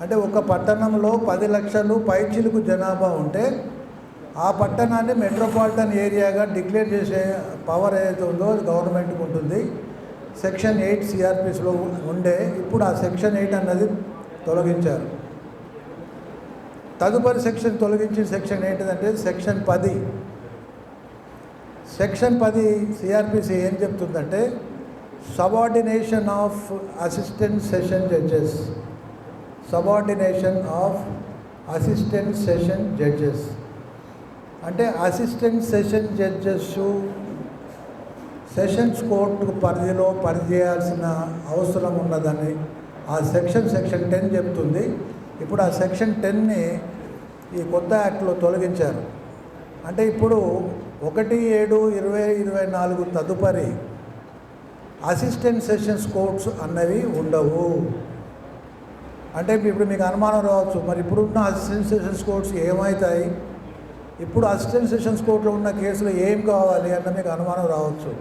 అంటే ఒక పట్టణంలో 10 లక్షలు పైచిలుకు జనాభా ఉంటే ఆ పట్టణాన్ని మెట్రోపాలిటన్ ఏరియాగా డిక్లేర్ చేసే పవర్ ఏదైతే ఉందో అది గవర్నమెంట్కి ఉంటుంది. సెక్షన్ 8 సిఆర్పిస్లో ఉండే, ఇప్పుడు ఆ సెక్షన్ 8 అన్నది తొలగించారు. తదుపరి సెక్షన్ తొలగించి సెక్షన్ 8 అంటే సెక్షన్ 10. సెక్షన్ 10 సిఆర్పిసి ఏం చెప్తుందంటే subordination of assistant session judges. Subordination of assistant session judges అంటే assistant session judges sessions court పరిధిలో పనిచేయాల్సిన అవసరం ఉన్నదని ఆ సెక్షన్ 10 చెప్తుంది. ఇప్పుడు ఆ సెక్షన్ 10ని ఈ కొత్త యాక్ట్లో తొలగించారు. అంటే ఇప్పుడు 1/7/2024 తదుపరి అసిస్టెంట్ సెషన్స్ కోర్ట్స్ అన్నవి ఉండవు. అంటే ఇప్పుడు మీకు అనుమానం రావచ్చు, మరి ఇప్పుడున్న అసిస్టెంట్ సెషన్స్ కోర్ట్స్ ఏమవుతాయి, ఇప్పుడు అసిస్టెంట్ సెషన్స్ కోర్టులో ఉన్న కేసులు ఏం కావాలి అన్న మీకు అనుమానం రావచ్చు.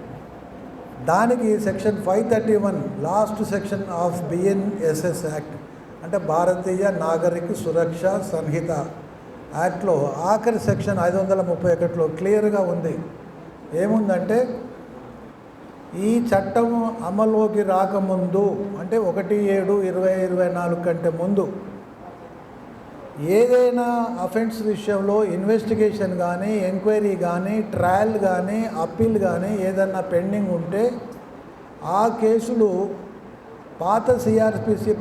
దానికి section 531 last section of BNSS act అంటే భారతీయ నాగరిక సురక్ష సంహిత యాక్ట్లో ఆఖరి సెక్షన్ 531లో క్లియర్గా ఉంది. ఏముందంటే ఈ చట్టం అమల్లోకి రాకముందు అంటే 1/7/2024 కంటే ముందు ఏదైనా అఫెన్స్ విషయంలో ఇన్వెస్టిగేషన్ కానీ, ఎంక్వైరీ కానీ, ట్రయల్ కానీ, అప్పీల్ కానీ ఏదన్నా పెండింగ్ ఉంటే ఆ కేసులు పాత సిఆర్పిసి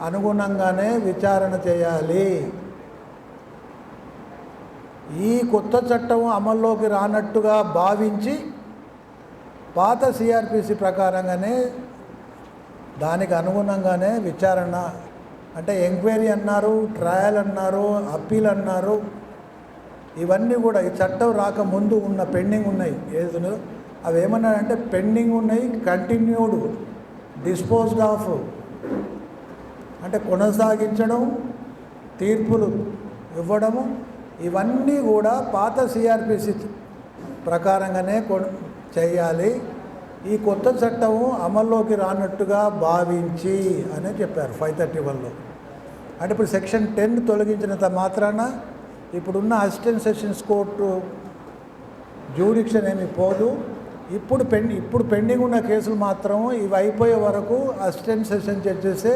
అనుగుణంగానే విచారణ చేయాలి. ఈ కొత్త చట్టం అమల్లోకి రానట్టుగా భావించి పాత సిఆర్పిసి ప్రకారంగానే దానికి అనుగుణంగానే విచారణ అంటే ఎంక్వైరీ అన్నారు, ట్రయల్ అన్నారు, అప్పీల్ అన్నారు. ఇవన్నీ కూడా ఈ చట్టం రాకముందు ఉన్న పెండింగ్ ఉన్నాయి ఏదో అవి ఏమన్నారంటే పెండింగ్ ఉన్నాయి, కంటిన్యూడ్ డిస్పోజ్డ్ ఆఫ్ అంటే కొనసాగించడం, తీర్పులు ఇవ్వడము, ఇవన్నీ కూడా పాత సిఆర్పిసి ప్రకారంగానే చేయాలి. ఈ కొత్త చట్టము అమల్లోకి రానట్టుగా భావించి అని చెప్పారు 531లో. అంటే ఇప్పుడు సెక్షన్ 10 తొలగించినంత మాత్రాన ఇప్పుడున్న అసిస్టెంట్ సెషన్స్ కోర్టు జ్యూరిడిక్షన్ ఏమి పోదు. ఇప్పుడు పెండింగ్ ఉన్న కేసులు మాత్రం ఇవి అయిపోయే వరకు అసిస్టెంట్ సెషన్ జడ్జెసే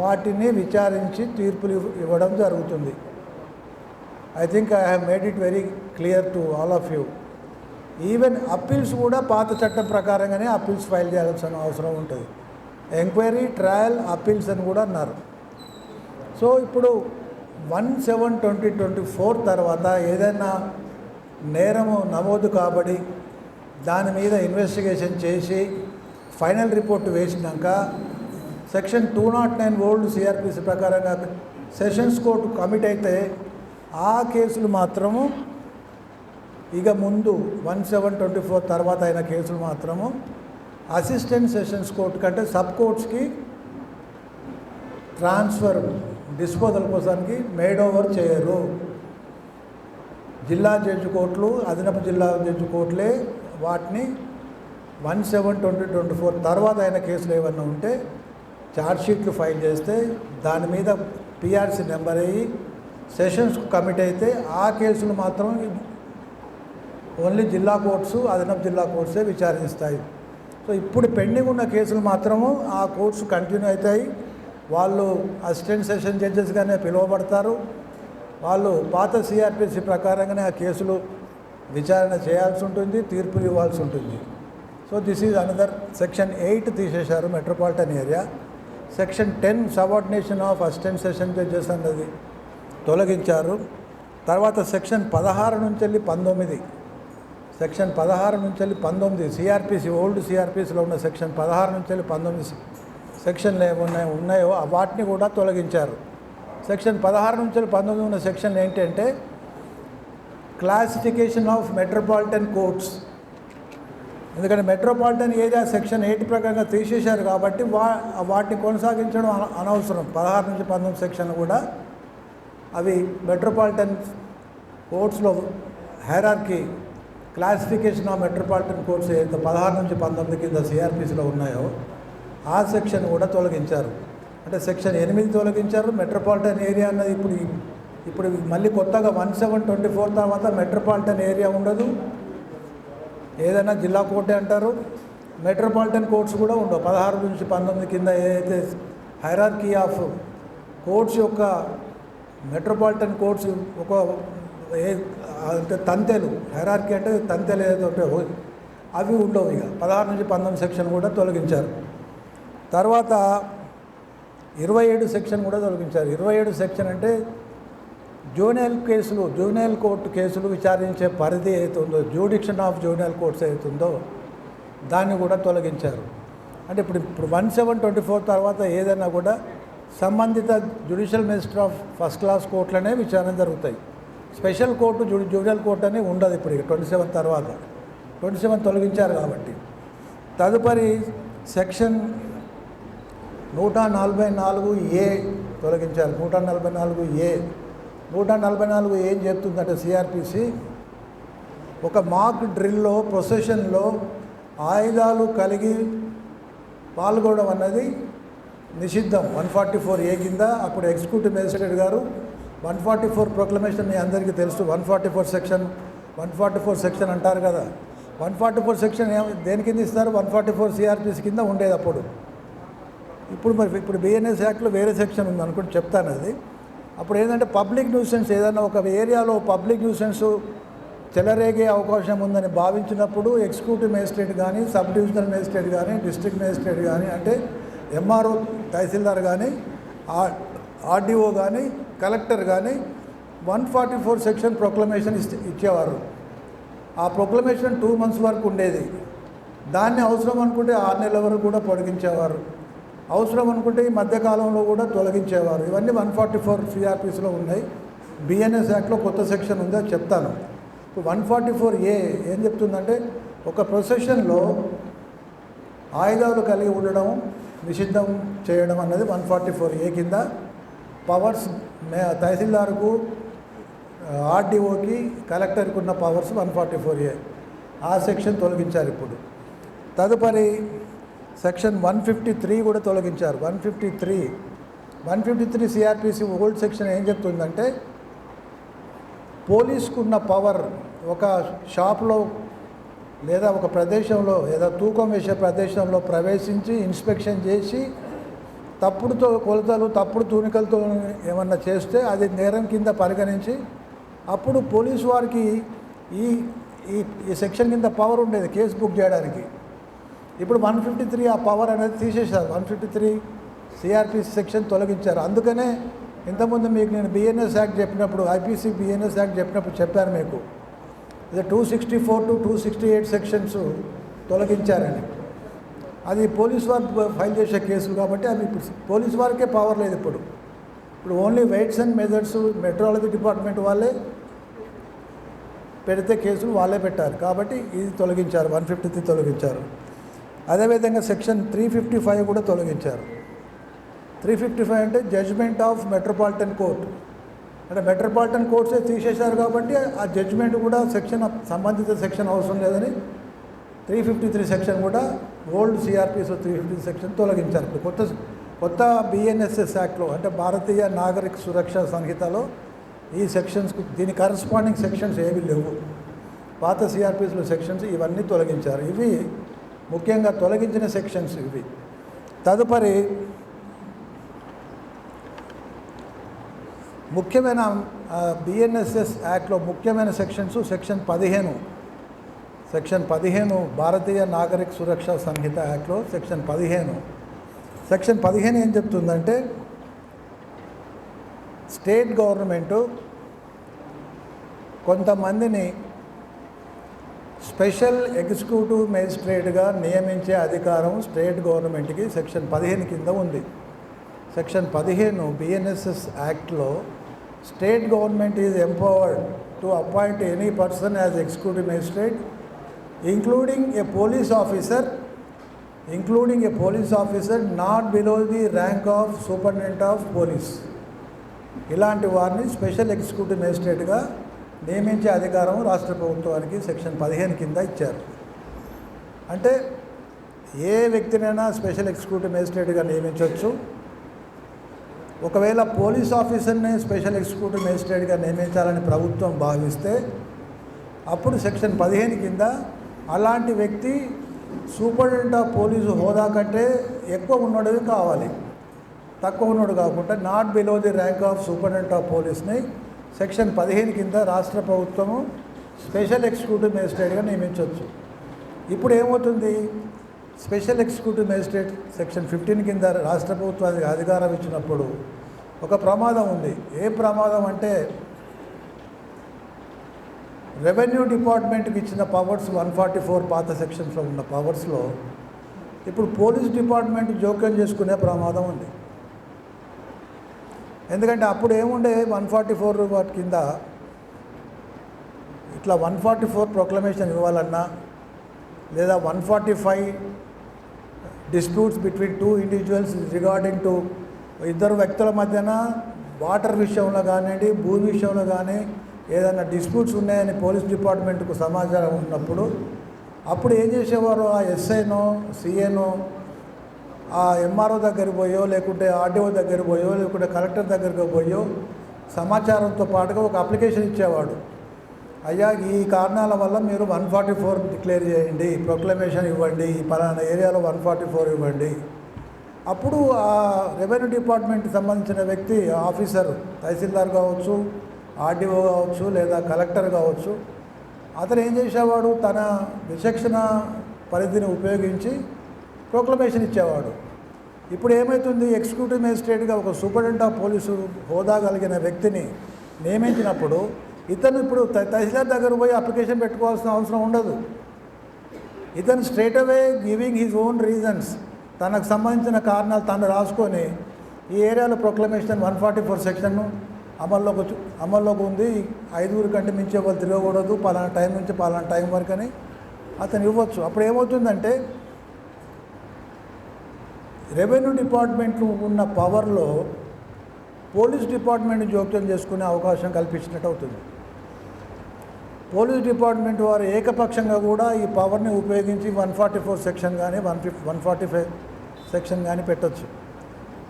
వాటిని విచారించి తీర్పులు ఇవ్వడం జరుగుతుంది. I think I have made it very clear to all of you. Even appeals కూడా పాత చట్టం ప్రకారంగానే అప్పీల్స్ ఫైల్ చేయాల్సిన అవసరం ఉంటుంది. ఎంక్వైరీ, ట్రయల్, అప్పీల్స్ అని కూడా అన్నారు. సో ఇప్పుడు 1/7/2024 తర్వాత ఏదైనా నేరము నమోదు కాబడి దాని మీద ఇన్వెస్టిగేషన్ చేసి ఫైనల్ రిపోర్ట్ వేసినాక సెక్షన్ 209 ఓల్డ్ సిఆర్పిసి ప్రకారంగా సెషన్స్ కోర్టు కమిట్ అయితే ఆ కేసులు మాత్రము ఇక ముందు 1/7/24 తర్వాత అయిన కేసులు మాత్రము అసిస్టెంట్ సెషన్స్ కోర్టు కంటే సబ్ కోర్ట్స్కి ట్రాన్స్ఫర్ డిస్పోజల్ కోసానికి మేడ్ ఓవర్ చేయరు. జిల్లా జడ్జి కోర్టులు, అదనపు జిల్లా జడ్జి కోర్టులే వాటిని 1/7/2024 తర్వాత అయిన కేసులు ఏమన్నా ఉంటే ఛార్జ్షీట్లు ఫైల్ చేస్తే దాని మీద పిఆర్సి నెంబర్ అయ్యి సెషన్స్కు కమిట్ అయితే ఆ కేసులు మాత్రం ఓన్లీ జిల్లా కోర్ట్స్, అదనపు జిల్లా కోర్ట్సే విచారిస్తాయి. సో ఇప్పుడు పెండింగ్ ఉన్న కేసులు మాత్రము ఆ కోర్ట్స్ కంటిన్యూ అవుతాయి. వాళ్ళు అసిస్టెంట్ సెషన్ జడ్జెస్గానే పిలువబడతారు. వాళ్ళు పాత సిఆర్పిసి ప్రకారంగానే ఆ కేసులు విచారణ చేయాల్సి ఉంటుంది, తీర్పులు ఇవ్వాల్సి ఉంటుంది. So this is another section 8 తీసేశారు metropolitan area. Section 10 subordination of assistant session judges అన్నది తొలగించారు. తర్వాత సెక్షన్ 16 నుంచి వెళ్ళి 19 సెక్షన్ 16 నుంచి వెళ్ళి 19 సిఆర్పిసి ఓల్డ్ సిఆర్పిసిలో ఉన్న సెక్షన్ 16 నుంచి వెళ్ళి 19 సెక్షన్లు ఉన్నాయో వాటిని కూడా తొలగించారు. సెక్షన్ 16 నుంచి వెళ్ళి 19 ఉన్న సెక్షన్లు ఏంటంటే క్లాసిఫికేషన్ ఆఫ్ మెట్రోపాలిటన్ కోర్ట్స్. ఎందుకంటే మెట్రోపాలిటన్ ఏరియా సెక్షన్ 8 ప్రకారంగా తీసేశారు కాబట్టి వాటిని కొనసాగించడం అనవసరం. 16 నుంచి 19 సెక్షన్లు కూడా అవి మెట్రోపాలిటన్ కోర్ట్స్లో hierarchy classification of metropolitan courts ఏదైతే 16 నుంచి 19 కింద సిఆర్పిసిలో ఉన్నాయో ఆ సెక్షన్ కూడా తొలగించారు. అంటే సెక్షన్ 8 తొలగించారు. మెట్రోపాలిటన్ ఏరియా అన్నది ఇప్పుడు మళ్ళీ కొత్తగా 1724 తర్వాత మెట్రోపాలిటన్ ఏరియా ఉండదు, ఏదైనా జిల్లా కోర్టే అంటారు. మెట్రోపాలిటన్ కోర్ట్స్ కూడా ఉండవు. 16 నుంచి 19 కింద ఏదైతే హైరార్కీ ఆఫ్ కోర్ట్స్ యొక్క మెట్రోపాలిటన్ కోర్ట్స్ ఒక అంటే తంతెలు, హైరార్కీ అంటే తంతెలు ఏదైతే ఉంటాయో అవి ఉండవు. ఇక 16 నుంచి 19 సెక్షన్ కూడా తొలగించారు. తర్వాత 27 సెక్షన్ కూడా తొలగించారు. 27 సెక్షన్ అంటే జూనియల్ కోర్టు కేసులు విచారించే పరిధి ఏదైతుందో, జ్యూడిక్షన్ ఆఫ్ జూనియల్ కోర్ట్స్ ఏదైతుందో దాన్ని కూడా తొలగించారు. అంటే ఇప్పుడు 1724 తర్వాత ఏదైనా కూడా సంబంధిత judicial magistrate of first class కోర్టులనే విచారణ జరుగుతాయి. స్పెషల్ కోర్టు జూనియల్ కోర్టు అని ఉండదు. ఇప్పుడు ఇక 27 తర్వాత 27 తొలగించారు కాబట్టి. తదుపరి సెక్షన్ 144A తొలగించారు. 144A ఏం చెప్తుందంటే సిఆర్పిసి ఒక మాక్ డ్రిల్లో ప్రొసెషన్లో ఆయుధాలు కలిగి పాల్గొనడం అన్నది నిషిద్ధం 144A కింద. అప్పుడు ఎగ్జిక్యూటివ్ మేజిస్ట్రేట్ గారు 144 ప్రొక్లమేషన్ మీ అందరికీ తెలుసు. 144 సెక్షన్ అంటారు కదా. 144 సెక్షన్ దేని కింద ఇస్తారు? 144 సిఆర్పిసి కింద ఉండేది అప్పుడు. ఇప్పుడు బిఎన్ఎస్ యాక్ట్లో వేరే సెక్షన్ ఉంది అనుకుంటే చెప్తాను అది. అప్పుడు ఏంటంటే పబ్లిక్ న్యూసెన్స్, ఏదైనా ఒక ఏరియాలో పబ్లిక్ న్యూసెన్స్ చెలరేగే అవకాశం ఉందని భావించినప్పుడు ఎగ్జిక్యూటివ్ మేజిస్ట్రేట్ కానీ, సబ్ డివిజనల్ మేజిస్ట్రేట్ కానీ, డిస్ట్రిక్ట్ మేజిస్ట్రేట్ కానీ, అంటే ఎంఆర్ఓ తహసీల్దార్ కానీ, ఆర్డీఓ కానీ, కలెక్టర్ కానీ 144 సెక్షన్ ప్రొక్లమేషన్ ఇచ్చేవారు. ఆ ప్రొక్లమేషన్ 2 months వరకు ఉండేది. దాన్ని అవసరం అనుకుంటే 6 నెలల వరకు కూడా పొడిగించేవారు. అవసరం అనుకుంటే ఈ మధ్యకాలంలో కూడా తొలగించేవారు. ఇవన్నీ 144 సిఆర్పిసిలో ఉన్నాయి. బిఎన్ఎస్ యాక్ట్లో కొత్త సెక్షన్ ఉందో చెప్తాను. ఇప్పుడు 144A ఏం చెప్తుందంటే ఒక ప్రొసెషన్లో ఆయుధాలు కలిగి ఉండడం నిషిద్ధం చేయడం అన్నది 144A కింద. పవర్స్ తహసీల్దార్కు, ఆర్డీఓకి, కలెక్టర్కి ఉన్న పవర్స్ 144A. ఆ సెక్షన్ తొలగించారు ఇప్పుడు. తదుపరి సెక్షన్ 153 కూడా తొలగించారు. 153 సిఆర్పిసి ఓల్డ్ సెక్షన్ ఏం చెప్తుందంటే పోలీసుకు ఉన్న పవర్ ఒక షాప్లో లేదా ఒక ప్రదేశంలో లేదా తూకం వేసే ప్రదేశంలో ప్రవేశించి ఇన్స్పెక్షన్ చేసి తప్పుడు కొలతలు, తప్పుడు తూనికలతో ఏమన్నా చేస్తే అది నేరం కింద పరిగణించి అప్పుడు పోలీసు వారికి ఈ సెక్షన్ కింద పవర్ ఉండేది కేసు బుక్ చేయడానికి. ఇప్పుడు 153 ఆ పవర్ అనేది తీసేశారు. 153 సిఆర్పిసి సెక్షన్ తొలగించారు. అందుకనే ఇంతకుముందు మీకు నేను బిఎన్ఎస్ యాక్ట్ చెప్పినప్పుడు, ఐపీసీ బిఎన్ఎస్ యాక్ట్ చెప్పినప్పుడు చెప్పాను మీకు, ఇది 264 to 268 సెక్షన్స్ తొలగించారని. అది పోలీసు వారు ఫైల్ చేసే కేసులు కాబట్టి అవి ఇప్పుడు పోలీసు వారికే పవర్ లేదు. ఇప్పుడు only weights and measures metrology department వాళ్ళే పెడితే కేసులు వాళ్ళే పెట్టారు కాబట్టి ఇది తొలగించారు. 153 తొలగించారు. అదేవిధంగా సెక్షన్ 355 కూడా తొలగించారు. 355 అంటే జడ్జ్మెంట్ ఆఫ్ మెట్రోపాలిటన్ కోర్ట్. అంటే మెట్రోపాలిటన్ కోర్ట్సే తీసేశారు కాబట్టి ఆ జడ్జ్మెంట్ కూడా సెక్షన్ సంబంధిత సెక్షన్ అవసరం లేదని 353 సెక్షన్ కూడా ఓల్డ్ సిఆర్పిస్ 350 సెక్షన్ తొలగించారు. ఇప్పుడు కొత్త బిఎన్ఎస్ఎస్ యాక్ట్లో అంటే భారతీయ నాగరిక సురక్ష సంహితలో ఈ సెక్షన్స్కు దీని కరస్పాండింగ్ సెక్షన్స్ ఏమీ లేవు. పాత సిఆర్పిస్లో సెక్షన్స్ ఇవన్నీ తొలగించారు. ఇవి ముఖ్యంగా తొలగించిన సెక్షన్స్ ఇవి. తదుపరి ముఖ్యమైన బిఎన్ఎస్ఎస్ యాక్ట్లో ముఖ్యమైన సెక్షన్స్ సెక్షన్ 15 భారతీయ నాగరిక సురక్ష సంహిత యాక్ట్లో సెక్షన్ 15 ఏం చెప్తుందంటే స్టేట్ గవర్నమెంటు కొంతమందిని స్పెషల్ ఎగ్జిక్యూటివ్ మేజిస్ట్రేట్గా నియమించే అధికారం స్టేట్ గవర్నమెంట్కి సెక్షన్ 15 కింద ఉంది. సెక్షన్ 15 బిఎన్ఎస్ఎస్ యాక్ట్లో state government is empowered to appoint any person as executive magistrate including a police officer not below the rank of superintendent of police. ఇలాంటి వారిని special executive మేజిస్ట్రేట్గా నియమించే అధికారం రాష్ట్ర ప్రభుత్వానికి సెక్షన్ 15 కింద ఇచ్చారు. అంటే ఏ వ్యక్తినైనా స్పెషల్ ఎగ్జిక్యూటివ్ మేజిస్ట్రేట్గా నియమించవచ్చు. ఒకవేళ పోలీస్ ఆఫీసర్ని స్పెషల్ ఎగ్జిక్యూటివ్ మేజిస్ట్రేట్గా నియమించాలని ప్రభుత్వం భావిస్తే అప్పుడు సెక్షన్ 15 కింద అలాంటి వ్యక్తి సూపరింటెండెంట్ ఆఫ్ పోలీసు హోదా కంటే ఎక్కువ ఉన్నోడు కావాలి, తక్కువ ఉన్నోడు కాకుండా not below the rank of superintendent of పోలీస్ని సెక్షన్ 15 కింద రాష్ట్ర ప్రభుత్వము స్పెషల్ ఎగ్జిక్యూటివ్ మేజిస్ట్రేట్గా నియమించవచ్చు. ఇప్పుడు ఏమవుతుంది, స్పెషల్ ఎగ్జిక్యూటివ్ మేజిస్ట్రేట్ సెక్షన్ 15 కింద రాష్ట్ర ప్రభుత్వానికి అధికారం ఇచ్చినప్పుడు ఒక ప్రమాదం ఉంది. ఏ ప్రమాదం అంటే రెవెన్యూ డిపార్ట్మెంట్కి ఇచ్చిన పవర్స్ 144 పాత సెక్షన్స్లో ఉన్న పవర్స్లో ఇప్పుడు పోలీస్ డిపార్ట్మెంట్ జోక్యం చేసుకునే ప్రమాదం ఉంది. ఎందుకంటే అప్పుడు ఏముండే 144 వాటి కింద ఇట్లా 144 ప్రొక్లమేషన్ ఇవ్వాలన్నా లేదా 145 disputes between 2 individuals regarding to ఇద్దరు వ్యక్తుల మధ్యన వాటర్ విషయంలో కానివ్వండి, భూమి విషయంలో కానీ ఏదైనా డిస్ప్యూట్స్ ఉన్నాయని పోలీస్ డిపార్ట్మెంట్కు సమాచారం ఉన్నప్పుడు అప్పుడు ఏం చేసేవారు, ఆ ఎస్ఐనో సిఏనో ఆ ఎంఆర్ఓ దగ్గరికి పోయో లేకుంటే ఆర్డీఓ దగ్గరికి పోయో లేకుంటే కలెక్టర్ దగ్గరికి పోయో సమాచారంతో పాటుగా ఒక అప్లికేషన్ ఇచ్చేవాడు. అయ్యా ఈ కారణాల వల్ల మీరు 144 డిక్లేర్ చేయండి, ప్రొక్లమేషన్ ఇవ్వండి, ఈ పలానా ఏరియాలో 144 ఇవ్వండి. అప్పుడు ఆ రెవెన్యూ డిపార్ట్మెంట్కి సంబంధించిన వ్యక్తి ఆఫీసర్ తహసీల్దార్ కావచ్చు, ఆర్డీఓ కావచ్చు లేదా కలెక్టర్ కావచ్చు, అతను ఏం చేసేవాడు, తన విచక్షణ పరిధిని ఉపయోగించి ప్రొక్లమేషన్ ఇచ్చేవాడు. ఇప్పుడు ఏమవుతుంది, ఎగ్జిక్యూటివ్ మేజిస్ట్రేట్గా ఒక సూపరింటెండెంట్ ఆఫ్ పోలీసు హోదా కలిగిన వ్యక్తిని నియమించినప్పుడు ఇతను ఇప్పుడు తహసీల్దార్ దగ్గర పోయి అప్లికేషన్ పెట్టుకోవాల్సిన అవసరం ఉండదు. ఇతను straight away giving his own reasons, తనకు సంబంధించిన కారణాలు తను రాసుకొని ఈ ఏరియాలో ప్రొక్లమేషన్ 144 సెక్షన్ను అమల్లోకి ఉంది, 5 కంటే మించి ఎవరు తిరగకూడదు, పలానా టైం నుంచి పలానా టైం వరకు అని అతను ఇవ్వచ్చు. అప్పుడు ఏమవుతుందంటే రెవెన్యూ డిపార్ట్మెంట్ ఉన్న పవర్లో పోలీస్ డిపార్ట్మెంట్ జోక్యం చేసుకునే అవకాశం కల్పించినట్టు అవుతుంది. పోలీస్ డిపార్ట్మెంట్ వారు ఏకపక్షంగా కూడా ఈ పవర్ని ఉపయోగించి 144 సెక్షన్ కానీ 145 సెక్షన్ కానీ పెట్టచ్చు.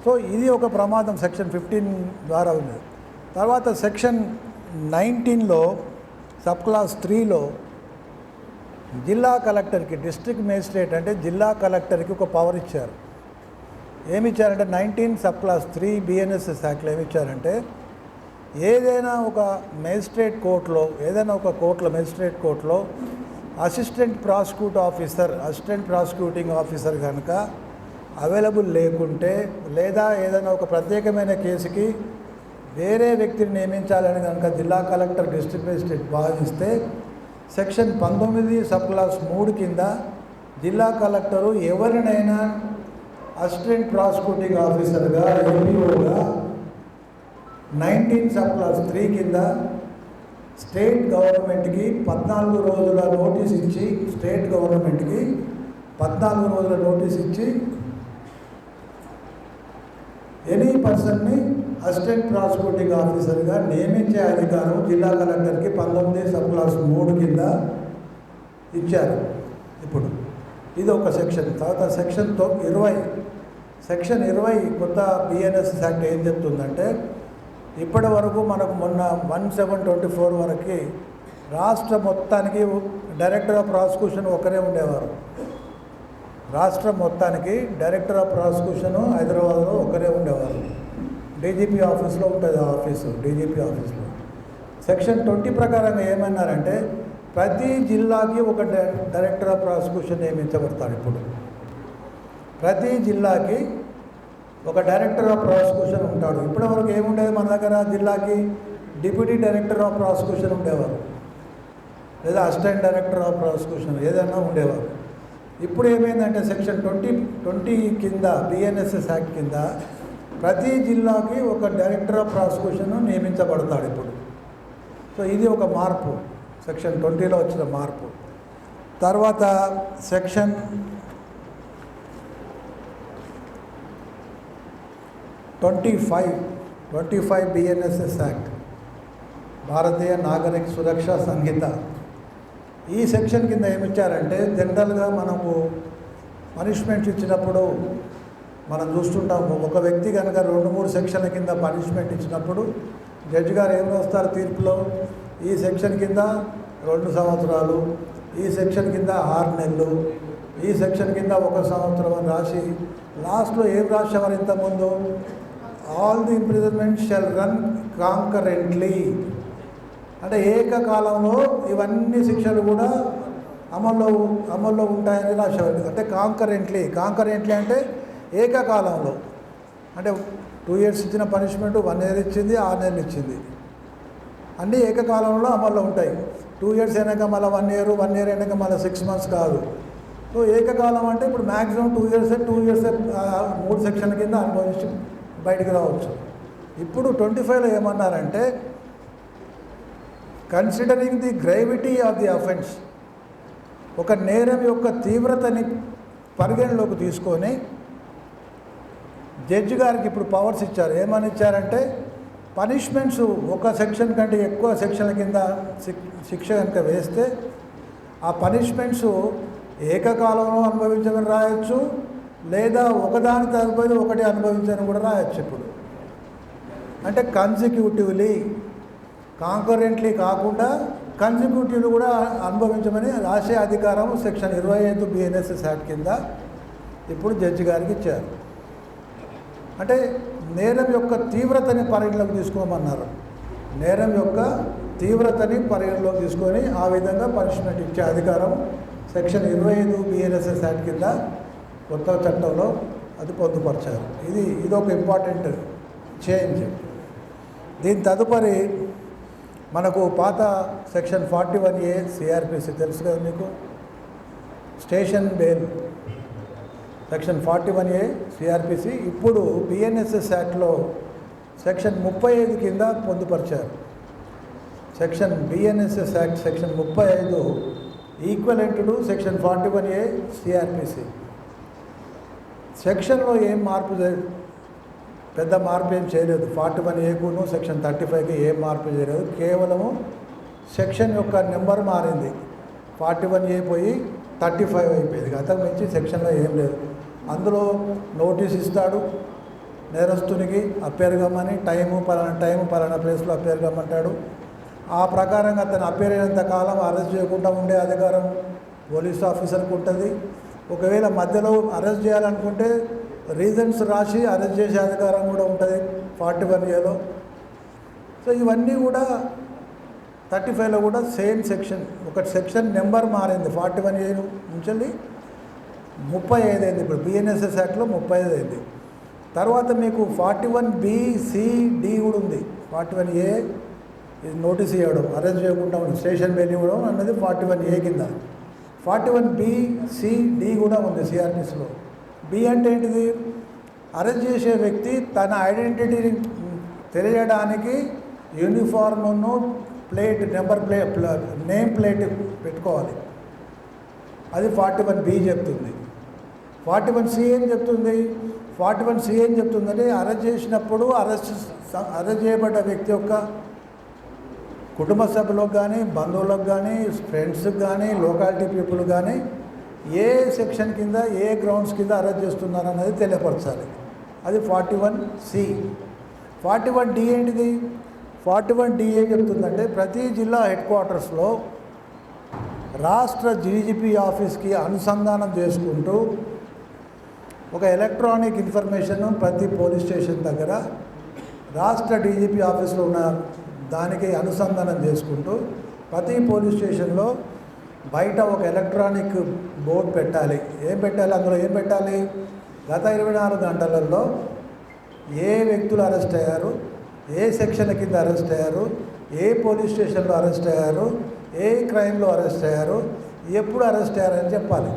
సో ఇది ఒక ప్రమాదం సెక్షన్ 15 ద్వారా ఉంది. తర్వాత సెక్షన్ 19లో సబ్ క్లాస్ 3లో జిల్లా కలెక్టర్కి, డిస్ట్రిక్ట్ మేజిస్ట్రేట్ అంటే జిల్లా కలెక్టర్కి ఒక పవర్ ఇచ్చారు. ఏమిచ్చారంటే 19 సబ్ క్లాస్ 3 బిఎన్ఎస్ఎస్ యాక్ట్లో ఏమిచ్చారంటే ఏదైనా ఒక మేజిస్ట్రేట్ కోర్టులో, ఏదైనా ఒక కోర్టులో మేజిస్ట్రేట్ కోర్టులో అసిస్టెంట్ ప్రాసిక్యూటింగ్ ఆఫీసర్ కనుక అవైలబుల్ లేకుంటే లేదా ఏదైనా ఒక ప్రత్యేకమైన కేసుకి వేరే వ్యక్తిని నియమించాలని కనుక జిల్లా కలెక్టర్ డిస్ట్రిక్ట్ మేజిస్ట్రేట్ భావిస్తే సెక్షన్ 19 సబ్ క్లాస్ 3 కింద జిల్లా కలెక్టరు ఎవరినైనా అసిస్టెంట్ ప్రాసిక్యూటింగ్ ఆఫీసర్గా, ఏపీఓగా 19 సబ్ క్లాస్ 3 కింద స్టేట్ గవర్నమెంట్కి 14 రోజుల నోటీస్ ఇచ్చి, స్టేట్ గవర్నమెంట్కి 14 రోజుల నోటీస్ ఇచ్చి ఎనీ పర్సన్ని అసిస్టెంట్ ప్రాసిక్యూటింగ్ ఆఫీసర్గా నియమించే అధికారం జిల్లా కలెక్టర్కి 19 సబ్ క్లాస్ 3 కింద ఇచ్చారు. ఇప్పుడు ఇది ఒక సెక్షన్. తర్వాత సెక్షన్ 20 కొత్త బిఎన్ఎస్ యాక్ట్ ఏం చెప్తుందంటే ఇప్పటి వరకు మనకు మొన్న 1724 వరకు రాష్ట్ర మొత్తానికి డైరెక్టర్ ఆఫ్ ప్రాసిక్యూషన్ ఒకరే ఉండేవారు. రాష్ట్రం మొత్తానికి డైరెక్టర్ ఆఫ్ ప్రాసిక్యూషన్ హైదరాబాద్లో ఒకరే ఉండేవారు. డీజీపీ ఆఫీస్లో ఉంటుంది ఆఫీసు, డీజీపీ ఆఫీస్లో. సెక్షన్ 20 ప్రకారంగా ఏమన్నారంటే ప్రతి జిల్లాకి ఒక డైరెక్టర్ ఆఫ్ ప్రాసిక్యూషన్ నియమించబడతాడు. ఇప్పుడు ప్రతి జిల్లాకి ఒక డైరెక్టర్ ఆఫ్ ప్రాసిక్యూషన్ ఉంటాడు. ఇప్పటివరకు ఏముండేది మన దగ్గర, జిల్లాకి డిప్యూటీ డైరెక్టర్ ఆఫ్ ప్రాసిక్యూషన్ ఉండేవారు లేదా అసిస్టెంట్ డైరెక్టర్ ఆఫ్ ప్రాసిక్యూషన్ ఏదైనా ఉండేవారు. ఇప్పుడు ఏమైందంటే సెక్షన్ 20 కింద బిఎన్ఎస్ఎస్ యాక్ట్ కింద ప్రతి జిల్లాకి ఒక డైరెక్టర్ ఆఫ్ ప్రాసిక్యూషన్ నియమించబడతాడు ఇప్పుడు. సో ఇది ఒక మార్పు, సెక్షన్ 20లో వచ్చిన మార్పు. తర్వాత section 25 BNSS act, Bharatiya Nagarik సురక్ష సంహిత. ఈ సెక్షన్ కింద ఏమిచ్చారంటే జనరల్గా మనకు పనిష్మెంట్స్ ఇచ్చినప్పుడు మనం చూస్తుంటాము. ఒక వ్యక్తి కనుక 2-3 సెక్షన్ల కింద పనిష్మెంట్ ఇచ్చినప్పుడు జడ్జి గారు ఏం రాస్తారు తీర్పులో, ఈ సెక్షన్ కింద 2 సంవత్సరాలు, ఈ సెక్షన్ కింద 6 నెలలు, ఈ సెక్షన్ కింద 1 సంవత్సరం అని రాసి లాస్ట్లో ఏం రాసేవారు ఇంతకుముందు, all the imprisonment shall run concurrently, అంటే ఏకకాలంలో ఇవన్నీ శిక్షలు కూడా అమల్లో ఉంటాయని రాసేవారు. అంటే కాంకరెంట్లీ అంటే ఏకకాలంలో, అంటే 2 years ఇచ్చిన పనిష్మెంట్ 1 year ఇచ్చింది, 6 నెలలు ఇచ్చింది, అన్నీ ఏకకాలంలో అమల్లో ఉంటాయి. 2 years అయినాక మళ్ళీ 1 year, 1 year అయినాక మళ్ళీ 6 months కాదు. సో ఏకకాలం అంటే ఇప్పుడు మ్యాక్సిమం 2 years 3 సెక్షన్ల కింద అనుభవించి బయటికి రావచ్చు. ఇప్పుడు 25లో ఏమన్నారంటే considering the gravity of the offence, ఒక నేరం యొక్క తీవ్రతని పరిగణలోకి తీసుకొని జడ్జి గారికి ఇప్పుడు పవర్స్ ఇచ్చారు. ఏమని ఇచ్చారంటే పనిష్మెంట్స్ ఒక సెక్షన్ కంటే ఎక్కువ సెక్షన్ల కింద శిక్ష కనుక వేస్తే ఆ పనిష్మెంట్స్ ఏకకాలంలో అనుభవించమని రాయొచ్చు, లేదా ఒకదాని తదుపరి ఒకటి అనుభవించని కూడా రాయొచ్చు. ఇప్పుడు అంటే కన్సిక్యూటివ్లీ, కాంకరెంట్లీ కాకుండా కన్సిక్యూటివ్లు కూడా అనుభవించమని రాసే అధికారం సెక్షన్ 25 BNSS యాక్ట్ కింద ఇప్పుడు జడ్జి గారికి ఇచ్చారు. అంటే నేరం యొక్క తీవ్రతని పరిగణలోకి తీసుకోమన్నారు. నేరం యొక్క తీవ్రతని పరిగణలోకి తీసుకొని ఆ విధంగా పనిష్మెంట్ ఇచ్చే అధికారం సెక్షన్ 25 BNSS యాక్ట్ కింద కొత్త చట్టంలో అది పొందుపరిచారు. ఇదొక ఇంపార్టెంట్ చేంజ్. దీని తదుపరి మనకు పాత సెక్షన్ 41A CRPC తెలుసు కదా మీకు, station bail section 41A CRPC ఇప్పుడు BNSS యాక్ట్లో సెక్షన్ 35 కింద పొందుపరిచారు. BNSS act section 35 equivalent to section 41A CRPC. సెక్షన్లో ఏం పెద్ద మార్పు ఏం చేయలేదు. 41Aకును సెక్షన్ 35కి ఏం మార్పు చేయలేదు. కేవలము సెక్షన్ యొక్క నెంబర్ మారింది. 41A పోయి 35 అయిపోయింది. గతం నుంచి సెక్షన్లో ఏం లేదు. అందులో నోటీస్ ఇస్తాడు నేరస్తునికి, అప్పేర్ కమ్మని, పలానా ప్లేస్లో అప్పేర్ కమ్మంటాడు. ఆ ప్రకారంగా అతను అప్పేర్ అయినంత కాలం అరెస్ట్ చేయకుండా ఉండే అధికారం పోలీస్ ఆఫీసర్కి ఉంటుంది. ఒకవేళ మధ్యలో అరెస్ట్ చేయాలనుకుంటే రీజన్స్ రాసి అరెస్ట్ చేసే అధికారం కూడా ఉంటుంది 41Aలో. సో ఇవన్నీ కూడా 35లో కూడా సేమ్ సెక్షన్, ఒక సెక్షన్ నెంబర్ మారింది. 41A నుంచి 35 అయింది. ఇప్పుడు BNSS యాక్ట్లో 35 అయింది. తర్వాత మీకు 41B-C-D కూడా ఉంది. 41A ఇది నోటీస్ ఇవ్వడం, అరెస్ట్ చేయకుండా స్టేషన్ బెయిల్ ఇవ్వడం అన్నది 41A కింద. 41B-C-D కూడా ఉంది CRPCలో. B అంటే ఏంటిది, అరెస్ట్ చేసే వ్యక్తి తన ఐడెంటిటీని తెలియడానికి యూనిఫార్మ్ను నేమ్ ప్లేట్ పెట్టుకోవాలి. అది 41B చెప్తుంది. 41C ఏం చెప్తుంది? 41C ఏం చెప్తుందంటే అరెస్ట్ చేసినప్పుడు అరెస్ట్ చేయబడ్డ వ్యక్తి యొక్క కుటుంబ సభ్యులకు కానీ, బంధువులకు కానీ, ఫ్రెండ్స్కి కానీ, లోకాలిటీ పీపుల్ కానీ ఏ సెక్షన్ కింద ఏ గ్రౌండ్స్ కింద అరెస్ట్ చేస్తున్నారు అనేది తెలియపరచాలి. అది 41C. 41D ఏంటిది? 41D ఏం చెప్తుందంటే ప్రతి జిల్లా హెడ్ క్వార్టర్స్లో రాష్ట్ర DGP ఆఫీస్కి అనుసంధానం చేసుకుంటూ ఒక ఎలక్ట్రానిక్ ఇన్ఫర్మేషన్ ప్రతి పోలీస్ స్టేషన్ దగ్గర రాష్ట్ర DGP ఆఫీస్లో ఉన్న దానికి అనుసంధానం చేసుకుంటూ ప్రతి పోలీస్ స్టేషన్లో బయట ఒక ఎలక్ట్రానిక్ బోర్డు పెట్టాలి. ఏం పెట్టాలి? అందులో ఏం పెట్టాలి? గత 24 గంటలలో ఏ వ్యక్తులు అరెస్ట్ అయ్యారు, ఏ సెక్షన్ల కింద అరెస్ట్ అయ్యారు, ఏ పోలీస్ స్టేషన్లో అరెస్ట్ అయ్యారు, ఏ క్రైమ్లో అరెస్ట్ అయ్యారు, ఎప్పుడు అరెస్ట్ అయ్యారని చెప్పాలి.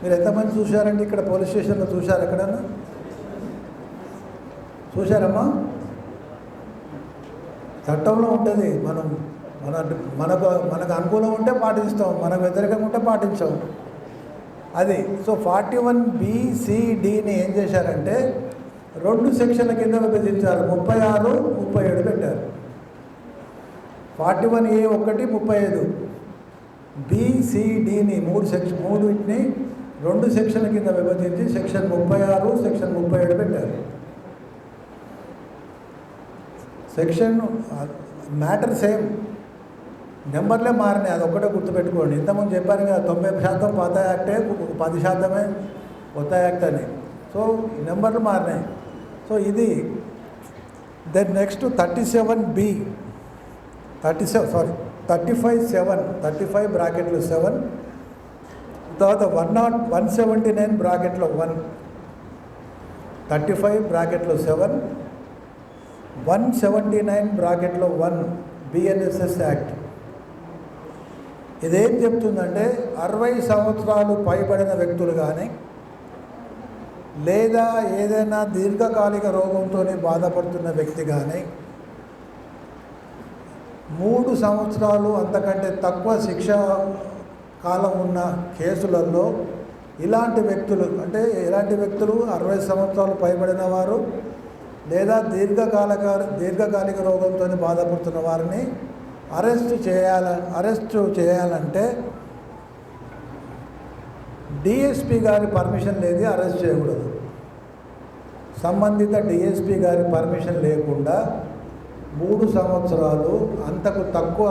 మీరు ఎంతమంది చూశారండి ఇక్కడ పోలీస్ స్టేషన్లో? చూశారు ఎక్కడన్నా? చూశారమ్మా? చట్టంలో ఉంటుంది. మనకు అనుకూలం ఉంటే పాటిస్తాం, మనకు వ్యతిరేకంగా ఉంటే పాటించాం. అది సో 41B-C-Dని ఏం చేశారంటే 2 సెక్షన్ల కింద విభజించారు. 36, 37 పెట్టారు. 41A 1, 35. B-C-Dని 3 వీటిని 2 సెక్షన్ల కింద విభజించి సెక్షన్ 36, సెక్షన్ 37 పెట్టారు. సెక్షన్ మ్యాటర్ సేమ్, నెంబర్లే మారినాయి, అది ఒక్కటే గుర్తుపెట్టుకోండి. ఇంతకుముందు చెప్పాను కదా 90% పాత యాక్టే, 10% కొత్త యాక్ట్ అని. సో నెంబర్లు మారినాయి. సో ఇది దెన్ నెక్స్ట్ 37B 35(7) 35 తర్వాత 179 బ్రాకెట్లో 1 35(7) 179 బ్రాకెట్లో 1 BNSS యాక్ట్. ఇదేం చెప్తుందంటే 60 సంవత్సరాలు పైబడిన వ్యక్తులు కానీ లేదా ఏదైనా దీర్ఘకాలిక రోగంతో బాధపడుతున్న వ్యక్తి కానీ 3 సంవత్సరాలు అంతకంటే తక్కువ శిక్ష కాలం ఉన్న కేసులలో ఇలాంటి వ్యక్తులు, అంటే ఎలాంటి వ్యక్తులు 60 సంవత్సరాలు పైబడిన వారు లేదా దీర్ఘకాలిక రోగంతో బాధపడుతున్న వారిని అరెస్టు చేయాలంటే డిఎస్పి గారి పర్మిషన్ లేదు, అరెస్ట్ చేయకూడదు. సంబంధిత డిఎస్పి గారి పర్మిషన్ లేకుండా 3 సంవత్సరాలు అంతకు తక్కువ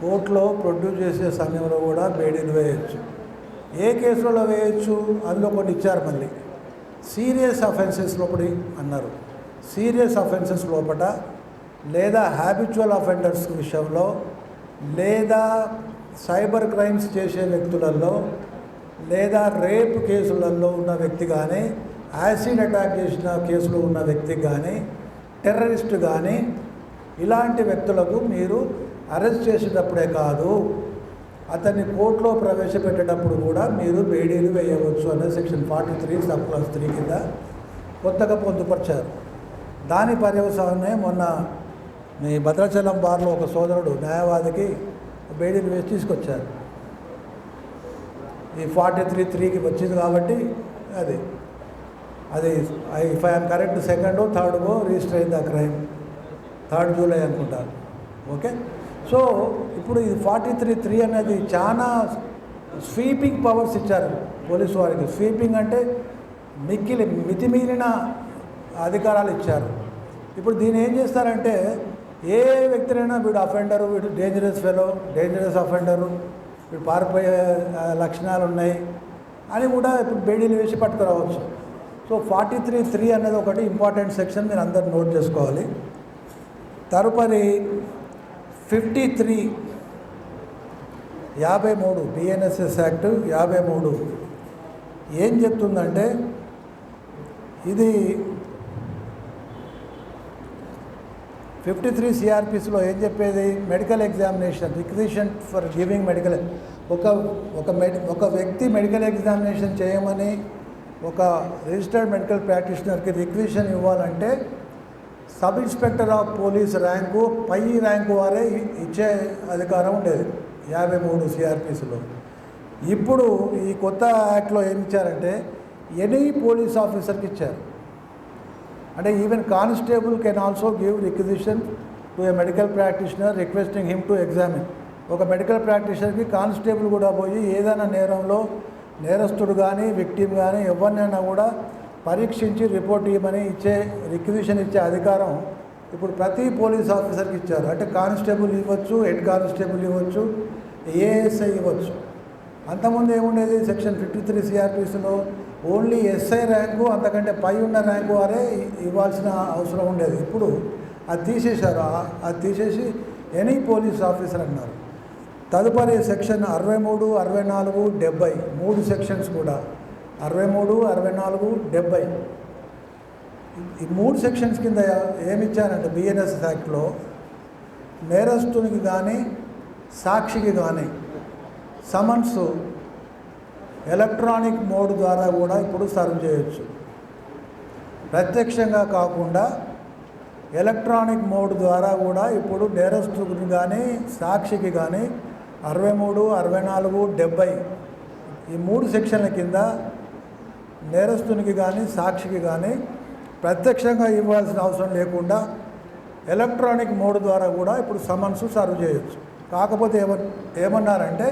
కోర్టులో ప్రొడ్యూస్ చేసే సమయంలో కూడా బెయిల్ వేయచ్చు. ఏ కేసులలో వేయచ్చు అందులో కొన్ని ఇచ్చారు. మళ్ళీ సీరియస్ అఫెన్సెస్ లోపడి అన్నారు. సీరియస్ అఫెన్సెస్ లోపల లేదా హ్యాబిచువల్ అఫెండర్స్ విషయంలో లేదా సైబర్ క్రైమ్స్ చేసే వ్యక్తులలో లేదా రేప్ కేసులలో ఉన్న వ్యక్తి కానీ యాసిడ్ అటాక్ చేసిన కేసులో ఉన్న వ్యక్తి కానీ టెర్రరిస్ట్ కానీ ఇలాంటి వ్యక్తులకు మీరు అరెస్ట్ చేసేటప్పుడే కాదు అతన్ని కోర్టులో ప్రవేశపెట్టేటప్పుడు కూడా మీరు బెయిల్ వేయవచ్చు అనే సెక్షన్ 43 సబ్-క్లాస్ 3 కింద కొత్తగా పొందుపరిచారు. దాని పర్యవసానమే మొన్న మీ భద్రాచలం బార్లో ఒక సోదరుడు న్యాయవాదికి బెయిల్ వేసి తీసుకొచ్చారు. ఈ 43(3)కి వచ్చింది కాబట్టి అది if I'm correct 2nd or 3rd register అయింది ఆ క్రైమ్. 3rd జూలై అనుకుంటారు. ఓకే, సో ఇప్పుడు ఇది 43(3) అనేది చాలా స్వీపింగ్ పవర్స్ ఇచ్చారు పోలీసు వారికి. స్వీపింగ్ అంటే మితిమీరిన అధికారాలు ఇచ్చారు. ఇప్పుడు దీన్ని ఏం చేస్తారంటే ఏ వ్యక్తినైనా వీడు అఫెండరు, వీడు డేంజరస్ ఫెలో, డేంజరస్ అఫెండరు, వీడు పారిపోయే లక్షణాలు ఉన్నాయి అని కూడా ఇప్పుడు బెయిల్ వేసి పట్టుకురావచ్చు. సో 43(3) అనేది ఒకటి ఇంపార్టెంట్ సెక్షన్, మీరు అందరు నోట్ చేసుకోవాలి. తదుపరి 53 BNSS యాక్ట్ 53 ఏం చెప్తుందంటే ఇది 53 CRPCలో ఏం చెప్పేది, medical examination requisition for giving medical ఒక వ్యక్తి మెడికల్ ఎగ్జామినేషన్ చేయమని ఒక రిజిస్టర్డ్ మెడికల్ ప్రాక్టీషనర్కి రిక్విజిషన్ ఇవ్వాలంటే sub inspector of police rank పై ర్యాంకు వారే ఇచ్చే అధికారం ఉండేది 53 CRPCలో. ఇప్పుడు ఈ కొత్త యాక్ట్లో ఏమి ఇచ్చారంటే ఎనీ పోలీస్ ఆఫీసర్కి ఇచ్చారు. అంటే even constable can also give requisition to A medical practitioner requesting him to examine. ఒక మెడికల్ ప్రాక్టీషనర్కి కానిస్టేబుల్ కూడా పోయి ఏదైనా నేరంలో నేరస్తుడు కానీ విక్టిమ్ కానీ ఎవరినైనా కూడా పరీక్షించి రిపోర్ట్ ఇవ్వమని రిక్విజిషన్ ఇచ్చే అధికారం ఇప్పుడు ప్రతి పోలీస్ ఆఫీసర్కి ఇచ్చారు. అంటే కానిస్టేబుల్ ఇవ్వచ్చు, హెడ్ కానిస్టేబుల్ ఇవ్వచ్చు, ఏఎస్ఐ ఇవ్వచ్చు. అంతకుముందు ఏముండేది సెక్షన్ 53 CRPCలో ఓన్లీ ఎస్ఐ ర్యాంకు అంతకంటే పై ఉన్న ర్యాంకు వారే ఇవ్వాల్సిన అవసరం ఉండేది. ఇప్పుడు అది తీసేశారు. అది తీసేసి ఎనీ పోలీస్ ఆఫీసర్ అన్నారు. తదుపరి సెక్షన్ 63, 64, 70 3 సెక్షన్స్ కూడా 63, 64, 70 ఈ 3 సెక్షన్స్ కింద ఏమిచ్చారంటే BNSS యాక్ట్లో నేరస్తునికి కానీ సాక్షికి కానీ సమన్స్ ఎలక్ట్రానిక్ మోడ్ ద్వారా కూడా ఇప్పుడు సర్వ్ చేయొచ్చు. ప్రత్యక్షంగా కాకుండా ఎలక్ట్రానిక్ మోడ్ ద్వారా కూడా ఇప్పుడు నేరస్తునికి కానీ సాక్షికి కానీ 63, 64, 70 ఈ 3 సెక్షన్ల కింద నేరస్తునికి కానీ సాక్షికి కానీ ప్రత్యక్షంగా ఇవ్వాల్సిన అవసరం లేకుండా ఎలక్ట్రానిక్ మోడ్ ద్వారా కూడా ఇప్పుడు సమన్స్ సర్వ్ చేయొచ్చు. కాకపోతే ఏమన్నారంటే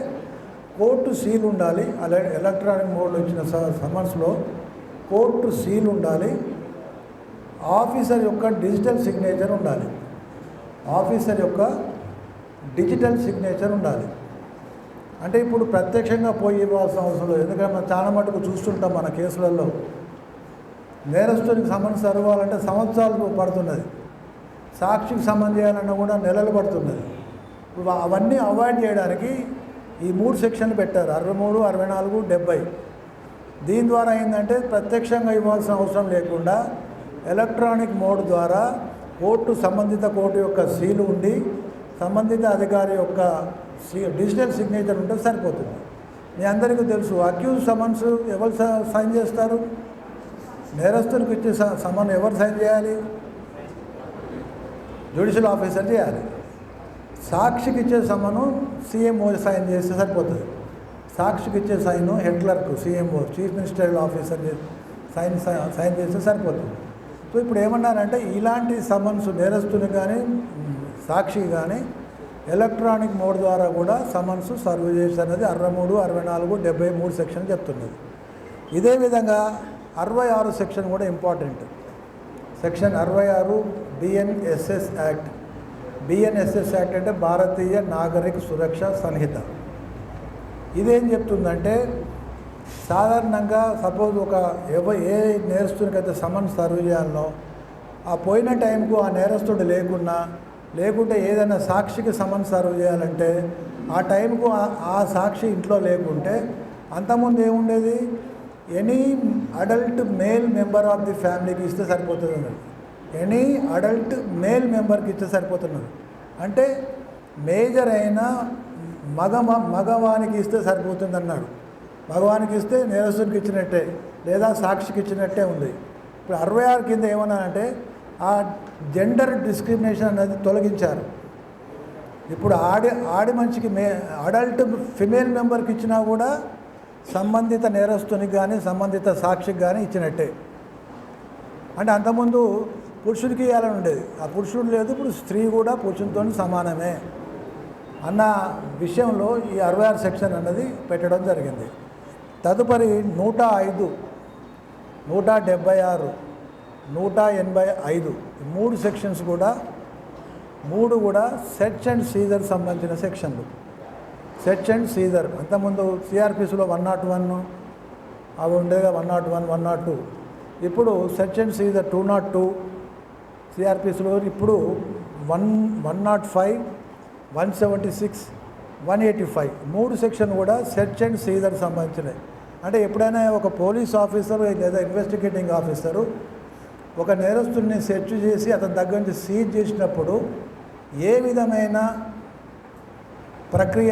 కోర్టు సీల్ ఉండాలి. అలా ఎలక్ట్రానిక్ మోడ్లో ఇచ్చిన సమన్స్లో కోర్టు సీల్ ఉండాలి. ఆఫీసర్ యొక్క డిజిటల్ సిగ్నేచర్ ఉండాలి. ఆఫీసర్ యొక్క డిజిటల్ సిగ్నేచర్ ఉండాలి. అంటే ఇప్పుడు ప్రత్యక్షంగా పోయి ఇవ్వాల్సిన అవసరం లేదు. ఎందుకంటే మనం చాలా మటుకు చూస్తుంటాం మన కేసులలో నేరస్తునికి సమన్స్ సర్వాలంటే సంవత్సరాలు పడుతున్నది, సాక్షికి సమన్ చేయాలన్నా కూడా నెలలు పడుతున్నది. ఇప్పుడు అవన్నీ అవాయిడ్ చేయడానికి ఈ 3 సెక్షన్లు పెట్టారు 63, 64, 70. దీని ద్వారా ఏంటంటే ప్రత్యక్షంగా ఇవ్వాల్సిన అవసరం లేకుండా ఎలక్ట్రానిక్ మోడ్ ద్వారా సంబంధిత కోర్టు యొక్క సీలు ఉండి సంబంధిత అధికారి యొక్క డిజిటల్ సిగ్నేచర్ ఉంటే సరిపోతుంది. మీ అందరికీ తెలుసు అక్యూజ్ సమన్స్ ఎవరు సైన్ చేస్తారు? నేరస్తునికి ఇచ్చే సమన్ ఎవరు సైన్ చేయాలి? జ్యుడిషియల్ ఆఫీసర్ చేయాలి. సాక్షికి ఇచ్చే సమను CMO సైన్ చేస్తే సరిపోతుంది. సాక్షికి ఇచ్చే sign head clerk CMO chief ministerial officer sign చేస్తే సరిపోతుంది. సో ఇప్పుడు ఏమన్నారంటే ఇలాంటి సమన్స్ నేరస్తుని కానీ సాక్షికి కానీ ఎలక్ట్రానిక్ మోడ్ ద్వారా కూడా సమన్స్ సర్వ్ చేసి అనేది 63, 64, 70 3 సెక్షన్ చెప్తున్నది. ఇదే విధంగా 66 సెక్షన్ కూడా important. Section 66 BNSS act BNSS act అంటే భారతీయ నాగరిక సురక్ష సంహిత. ఇదేం చెప్తుందంటే సాధారణంగా సపోజ్ ఏ నేరస్తునికైతే సమన్ సర్వ్ చేయాలనో ఆ పోయిన టైంకు ఆ నేరస్తుడు లేకుంటే ఏదైనా సాక్షికి సమన్ సర్వ్ చేయాలంటే ఆ టైంకు ఆ సాక్షి ఇంట్లో లేకుంటే అంతకుముందు ఏముండేది, any adult male member of the ఫ్యామిలీకి ఇస్తే సరిపోతుంది. ఎనీ అడల్ట్ మేల్ మెంబర్కి ఇస్తే సరిపోతున్నారు. అంటే మేజర్ అయిన మగవానికి ఇస్తే సరిపోతుంది అన్నాడు. మగవానికి ఇస్తే నేరస్తునికి ఇచ్చినట్టే లేదా సాక్షికి ఇచ్చినట్టే ఉంది. ఇప్పుడు 66 కింద ఏమన్నా అంటే ఆ జెండర్ డిస్క్రిమినేషన్ అనేది తొలగించారు. ఇప్పుడు ఆడి మనిషికి అడల్ట్ ఫిమేల్ మెంబర్కి ఇచ్చినా కూడా సంబంధిత నేరస్తునికి కానీ సంబంధిత సాక్షికి కానీ ఇచ్చినట్టే. అంటే అంతకుముందు పురుషుడికి ఇవ్వాలని ఉండేది, ఆ పురుషుడు లేదు, ఇప్పుడు స్త్రీ కూడా పురుషునితో సమానమే అన్న విషయంలో ఈ 66 సెక్షన్ అన్నది పెట్టడం జరిగింది. తదుపరి 105, 176, 185 మూడు సెక్షన్స్ కూడా సెర్చ్ అండ్ సీజర్ సంబంధించిన సెక్షన్లు. సెర్చ్ అండ్ సీజర్ అంతకుముందు సిఆర్పిసిలో 101 అవి ఉండేగా, 101, 102. ఇప్పుడు సెర్చ్ అండ్ సీజర్ 202 సిఆర్పిసిలో, ఇప్పుడు 105, 176, 185 మూడు సెక్షన్ కూడా సెర్చ్ అండ్ సీజర్ సంబంధించినవి. అంటే ఎప్పుడైనా ఒక పోలీస్ ఆఫీసరు లేదా ఇన్వెస్టిగేటింగ్ ఆఫీసరు ఒక నేరస్తుడిని సెర్చ్ చేసి అతని దగ్గర నుంచి సీజ్ చేసినప్పుడు ఏ విధమైన ప్రక్రియ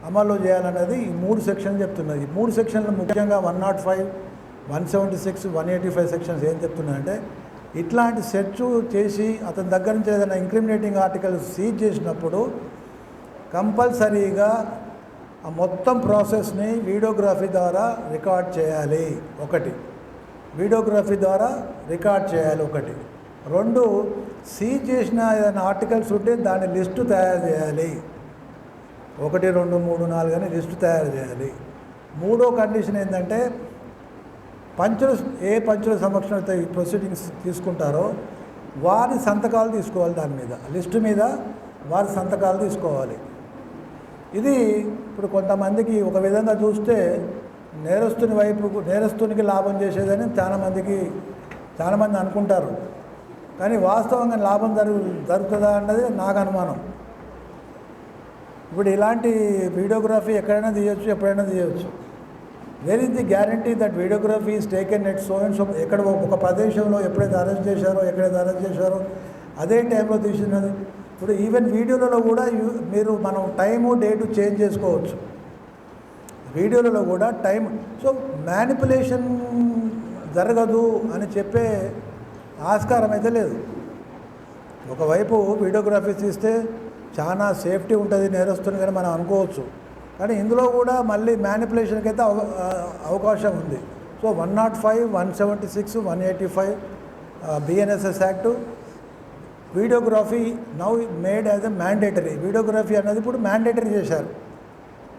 అమలు చేయాలన్నది ఈ మూడు సెక్షన్లు చెప్తున్నది. ఈ మూడు సెక్షన్లు ముఖ్యంగా 105, 176, 185 సెక్షన్స్ ఏం చెప్తున్నాయంటే ఇట్లాంటి సెర్చ్ చేసి అతని దగ్గర నుంచి ఏదైనా ఇంక్రిమినేటింగ్ ఆర్టికల్ సీజ్ చేసినప్పుడు కంపల్సరీగా ఆ మొత్తం ప్రాసెస్ని వీడియోగ్రఫీ ద్వారా రికార్డ్ చేయాలి. వీడియోగ్రఫీ ద్వారా రికార్డ్ చేయాలి. 2 సీజ్ చేసిన ఏదైనా ఆర్టికల్స్ ఉంటే దాని లిస్టు తయారు చేయాలి. 1, 2, 3, 4 అని లిస్టు తయారు చేయాలి. 3వ కండిషన్ ఏంటంటే పంచుల సమక్షంలో ఈ ప్రొసీడింగ్స్ తీసుకుంటారో వారి సంతకాలు తీసుకోవాలి. దాని మీద లిస్టు మీద వారి సంతకాలు తీసుకోవాలి. ఇది ఇప్పుడు కొంతమందికి ఒక విధంగా చూస్తే నేరస్తునికి లాభం చేసేదని చాలామంది అనుకుంటారు. కానీ వాస్తవంగా లాభం జరుగుతుందా అన్నది నాకు అనుమానం. ఇప్పుడు ఇలాంటి వీడియోగ్రఫీ ఎక్కడైనా తీయొచ్చు, ఎప్పుడైనా తీయవచ్చు. Where is the guarantee that videography is taken at so and so, ఎక్కడ ఒక ప్రదేశంలో ఎక్కడైతే అరెస్ట్ చేశారో అదే టైంలో తీసినది. ఇప్పుడు ఈవెన్ వీడియోలలో కూడా మనం టైము డేటు చేంజ్ చేసుకోవచ్చు. వీడియోలలో కూడా టైం, సో మ్యానిపులేషన్ జరగదు అని చెప్పే ఆస్కారం అయితే లేదు. ఒకవైపు వీడియోగ్రఫీ తీస్తే చాలా సేఫ్టీ ఉంటుంది నేరస్తుని కానీ మనం అనుకోవచ్చు. కానీ ఇందులో కూడా మళ్ళీ మ్యానిపులేషన్కి అయితే అవకాశం ఉంది. So 105, 176, 185 BNSS act videography now made as a mandatory. Videography అన్నది ఇప్పుడు మ్యాండేటరీ చేశారు,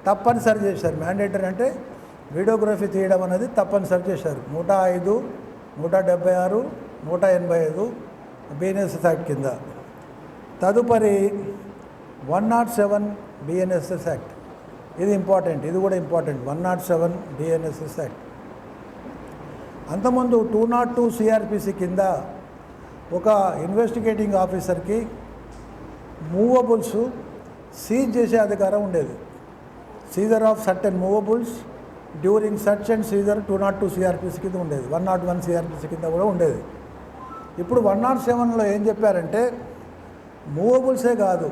తప్పనిసరి చేశారు. మ్యాండేటరీ అంటే వీడియోగ్రఫీ తీయడం అనేది తప్పనిసరి చేశారు. 105, 176, 185 బిఎన్ఎస్ఎస్ యాక్ట్ కింద. తదుపరి 107 బిఎన్ఎస్ఎస్ యాక్ట్. ఇది కూడా ఇంపార్టెంట్ 107 బిఎన్ఎస్ఎస్ యాక్ట్. అంతకుముందు 202 సిఆర్పిసి కింద ఒక ఇన్వెస్టిగేటింగ్ ఆఫీసర్కి మూవబుల్స్ సీజ్ చేసే అధికారం ఉండేది. Seizure of certain movables during search and seizure 202 CrPC కింద ఉండేది. 101 సిఆర్పిసి కింద కూడా ఉండేది. ఇప్పుడు 107లో ఏం చెప్పారంటే మూవబుల్సే కాదు,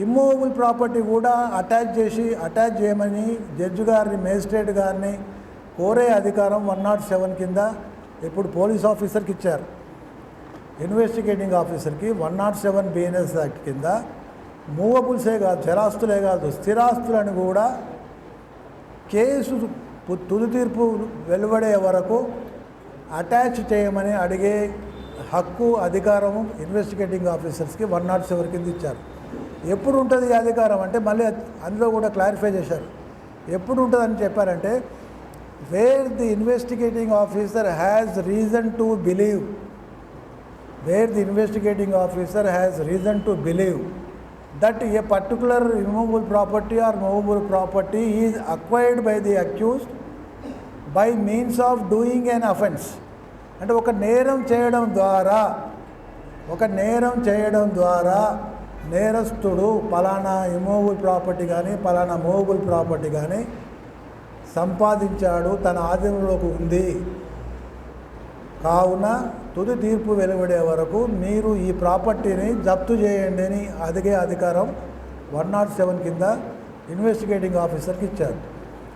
ఇమ్మూవబుల్ ప్రాపర్టీ కూడా అటాచ్ చేయమని జడ్జి గారిని, మేజిస్ట్రేట్ గారిని కోరే అధికారం 107 కింద ఇప్పుడు పోలీస్ ఆఫీసర్కి ఇచ్చారు. ఇన్వెస్టిగేటింగ్ ఆఫీసర్కి 107 బిఎన్ఎస్ యాక్ట్ కింద మూవబుల్సే కాదు, చరాస్తులే కాదు, స్థిరాస్తులను కూడా కేసు తుది తీర్పు వెలువడే వరకు అటాచ్ చేయమని అడిగే హక్కు, అధికారము ఇన్వెస్టిగేటింగ్ ఆఫీసర్స్కి 107 కింద ఇచ్చారు. ఎప్పుడు ఉంటుంది ఈ అధికారం అంటే మళ్ళీ అందులో కూడా క్లారిఫై చేశారు. ఎప్పుడు ఉంటుందని చెప్పారంటే wear the investigating officer has reason to believe where the investigating officer has reason to believe that a particular immovable property or movable property is acquired by the accused by means of doing an offense. అంటే ఒక నేరం చేయడం ద్వారా నేరస్తుడు పలానా immovable property కానీ పలానా movable property కానీ సంపాదించాడు, తన ఆధీనంలోకి ఉంది, కావున తుది తీర్పు వెలువడే వరకు మీరు ఈ ప్రాపర్టీని జప్తు చేయండి అని అదిగే అధికారం 107 కింద ఇన్వెస్టిగేటింగ్ ఆఫీసర్కి ఇచ్చారు.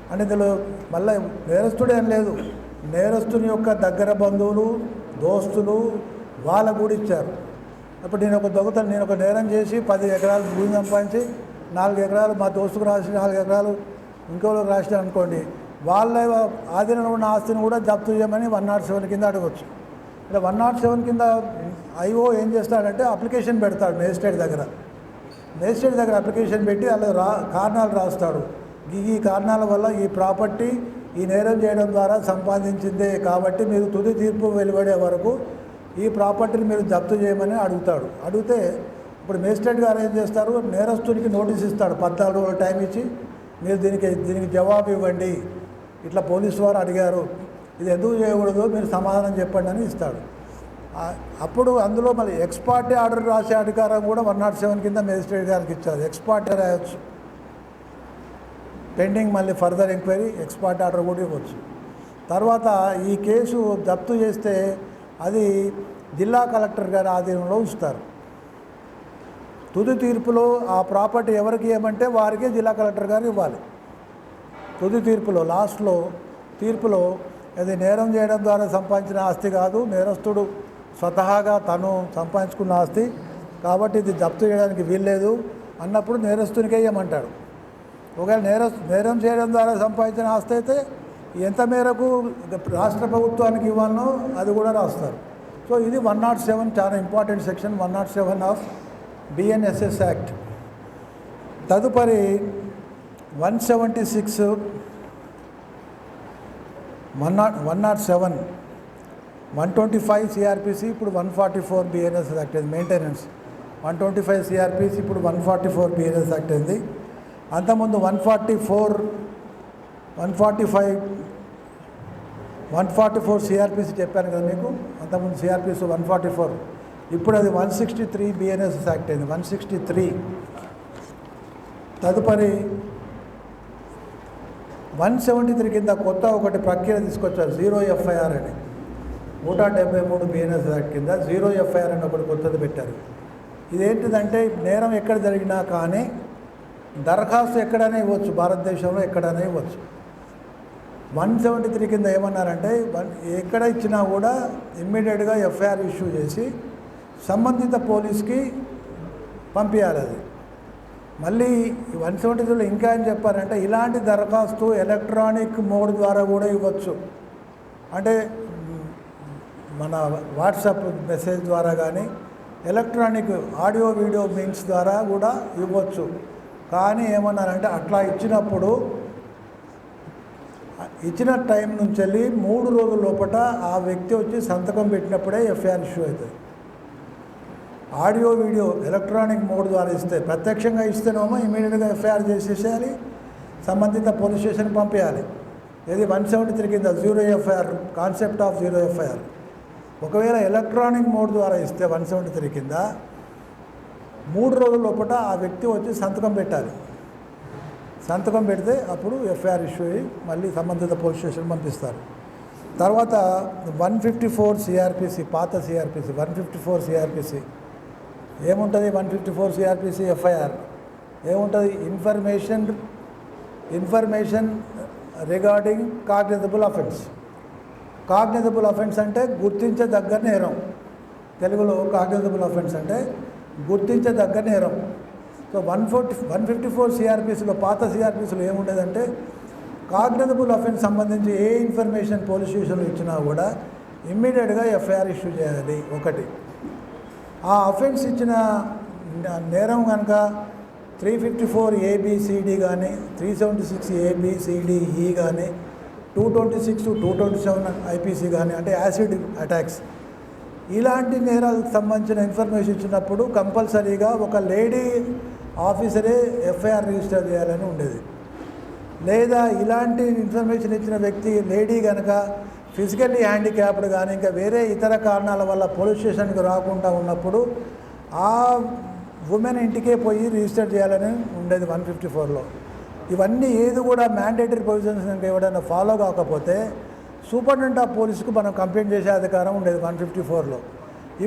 అంటే ఇందులో మళ్ళీ నేరస్తుడే అని లేదు, నేరస్తుని యొక్క దగ్గర బంధువులు, దోస్తులు వాళ్ళకు కూడా ఇచ్చారు. అప్పుడు నేను ఒక నేరం చేసి 10 ఎకరాలు భూమి సంపాదించి 4 ఎకరాలు మా దోస్తుకు రాసి 4 ఎకరాలు ఇంకోళ్ళకి రాసిన అనుకోండి, వాళ్ళ ఆధీనంలో ఉన్న ఆస్తిని కూడా జప్తు చేయమని 107 కింద అడగవచ్చు. అంటే 107 కింద ఐఓ ఏం చేస్తాడంటే అప్లికేషన్ పెడతాడు మేజిస్ట్రేట్ దగ్గర అప్లికేషన్ పెట్టి అలా కారణాలు రాస్తాడు. ఈ కారణాల వల్ల ఈ ప్రాపర్టీ ఈ నేరం చేయడం ద్వారా సంపాదించిందే కాబట్టి మీరు తుది తీర్పు వెలువడే వరకు ఈ ప్రాపర్టీని మీరు జప్తు చేయమని అడుగుతాడు. అడిగితే ఇప్పుడు మేజిస్ట్రేట్ గారు ఏం చేస్తారు, నేరస్తునికి నోటీస్ ఇస్తాడు, 14 రోజులు టైం ఇచ్చి మీరు దీనికి జవాబు ఇవ్వండి, ఇట్లా పోలీసు వారు అడిగారు, ఇది ఎందుకు చేయకూడదు మీరు సమాధానం చెప్పండి అని ఇస్తాడు. అప్పుడు అందులో మళ్ళీ ఎక్స్పార్టీ ఆర్డర్ రాసే అధికారం కూడా 107 కింద మేజిస్ట్రేట్ గారికి ఇచ్చారు. ఎక్స్పార్టీ రాయొచ్చు, పెండింగ్ మళ్ళీ ఫర్దర్ ఎంక్వైరీ ఎక్స్పార్టీ ఆర్డర్ కూడా ఇవ్వచ్చు. తర్వాత ఈ కేసు జప్తు చేస్తే అది జిల్లా కలెక్టర్ గారి ఆధీనంలో ఉంచుతారు. తుది తీర్పులో ఆ ప్రాపర్టీ ఎవరికి ఏమంటే వారికే జిల్లా కలెక్టర్ గారు ఇవ్వాలి. తుది తీర్పులో లాస్ట్లో తీర్పులో అది నేరం చేయడం ద్వారా సంపాదించిన ఆస్తి కాదు, నేరస్తుడు స్వతహాగా తను సంపాదించుకున్న ఆస్తి కాబట్టి ఇది జప్తు చేయడానికి వీల్లేదు అన్నప్పుడు నేరస్తునికే ఇవ్వమంటాడు. ఒకవేళ నేరం చేయడం ద్వారా సంపాదించిన ఆస్తి అయితే ఎంత మేరకు రాష్ట్ర ప్రభుత్వానికి ఇవ్వాలనో అది కూడా రాస్తారు. సో ఇది 107 చాలా important section 107 of BNSS act. తదుపరి 176 107 125 CRPC ఇప్పుడు 144 BNSS యాక్ట్ అయింది. మెయింటెనెన్స్ 125 CRPC ఇప్పుడు 144 BNSS యాక్ట్ అయింది. అంతకుముందు 144 CRPC చెప్పాను కదా మీకు, అంతకుముందు CRPC 144, ఇప్పుడు అది 163 BNSS యాక్ట్ అయింది 163. తదుపరి 173 కింద కొత్త ఒకటి ప్రక్రియ తీసుకొచ్చారు, 0 FIR అని. 173 BNSS యాక్ట్ కింద 0 FIR అని ఒకటి కొత్తది పెట్టారు. ఇదేంటిదంటే నేరం ఎక్కడ జరిగినా కానీ దరఖాస్తు ఎక్కడైనా ఇవ్వచ్చు, భారతదేశంలో ఎక్కడైనా ఇవ్వచ్చు. 173 కింద ఏమన్నారంటే ఎక్కడ ఇచ్చినా కూడా ఇమ్మీడియట్గా FIR ఇష్యూ చేసి సంబంధిత పోలీస్కి పంపించాలి. అది మళ్ళీ 173లో ఇంకా ఏం చెప్పారంటే ఇలాంటి దరఖాస్తు ఎలక్ట్రానిక్ మోడ్ ద్వారా కూడా ఇవ్వచ్చు. అంటే మన వాట్సాప్ మెసేజ్ ద్వారా కానీ ఎలక్ట్రానిక్ ఆడియో వీడియో మీన్స్ ద్వారా కూడా ఇవ్వచ్చు. కానీ ఏమన్నారంటే అట్లా ఇచ్చినప్పుడు ఇచ్చిన టైం నుంచి వెళ్ళి 3 రోజుల లోపల ఆ వ్యక్తి వచ్చి సంతకం పెట్టినప్పుడే FIR ఇష్యూ అవుతుంది. ఆడియో వీడియో ఎలక్ట్రానిక్ మోడ్ ద్వారా ఇస్తే, ప్రత్యక్షంగా ఇస్తేనేమో ఇమీడియట్గా FIR చేసేసేయాలి, సంబంధిత పోలీస్ స్టేషన్కి పంపించాలి. ఇది 173 కింద 0 FIR, కాన్సెప్ట్ ఆఫ్ 0 FIR. ఒకవేళ ఎలక్ట్రానిక్ మోడ్ ద్వారా ఇస్తే 173 కింద 3 రోజుల లోపల ఆ వ్యక్తి వచ్చి సంతకం పెట్టాలి. సంతకం పెడితే అప్పుడు FIR ఇష్యూ అయ్యి మళ్ళీ సంబంధిత పోలీస్ స్టేషన్ పంపిస్తారు. తర్వాత 154 CRPC, పాత CRPC 154 CRPC ఏముంటుంది? 154 CRPC FIR ఏముంటుంది? Information regarding cognizable offence. Cognizable offence అంటే గుర్తించదగ్గ నేరం. తెలుగులో కాగ్నిజబుల్ అఫెన్స్ అంటే గుర్తించదగ్గ నేరం. సో 154 CRPCలో, పాత CRPCలో ఏముండేదంటే కాగ్నిజబుల్ అఫెన్స్ సంబంధించి ఏ ఇన్ఫర్మేషన్ పోలీస్ స్టేషన్లో ఇచ్చినా కూడా ఇమ్మీడియట్గా FIR ఇష్యూ చేయాలి. ఒకటి ఆ అఫెన్స్ ఇచ్చిన నేరం కనుక 354 ABCD కానీ 376 ABCDE కానీ 226 227 IPC కానీ అంటే యాసిడ్ అటాక్స్ ఇలాంటి నేరాలకు సంబంధించిన ఇన్ఫర్మేషన్ ఇచ్చినప్పుడు కంపల్సరీగా ఒక లేడీ ఆఫీసరే ఎఫ్ఐఆర్ రిజిస్టర్ చేయాలని ఉండేది. లేదా ఇలాంటి ఇన్ఫర్మేషన్ ఇచ్చిన వ్యక్తి లేడీ కనుక ఫిజికల్లీ హ్యాండిక్యాప్డ్ కానీ ఇంకా వేరే ఇతర కారణాల వల్ల పోలీస్ స్టేషన్కి రాకుండా ఉన్నప్పుడు ఆ ఉమెన్ ఇంటికే పోయి రిజిస్టర్ చేయాలని ఉండేది 154లో. ఇవన్నీ ఏది కూడా మ్యాండేటరీ ప్రొవిజన్స్ కనుక ఎవడైనా ఫాలో కాకపోతే సూపరింటెండెంట్ ఆఫ్ పోలీసుకు మనం కంప్లైంట్ చేసే అధికారం ఉండేది 154లో.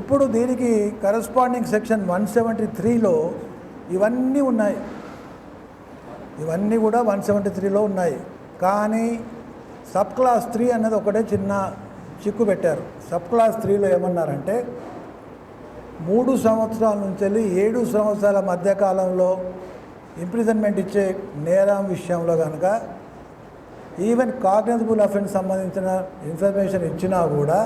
ఇప్పుడు దీనికి కరస్పాండింగ్ సెక్షన్ 173లో ఇవన్నీ ఉన్నాయి. ఇవన్నీ కూడా 173లో ఉన్నాయి. కానీ సబ్ క్లాస్ 3 అన్నది ఒకటే చిన్న చిక్కు పెట్టారు. సబ్ క్లాస్ 3లో ఏమన్నారంటే 3 సంవత్సరాల నుంచి వెళ్ళి 7 సంవత్సరాల మధ్యకాలంలో ఇంప్రిజన్మెంట్ ఇచ్చే నేరం విషయంలో కనుక ఈవెన్ కాగ్నిజబుల్ అఫెన్స్ సంబంధించిన ఇన్ఫర్మేషన్ ఇచ్చినా కూడా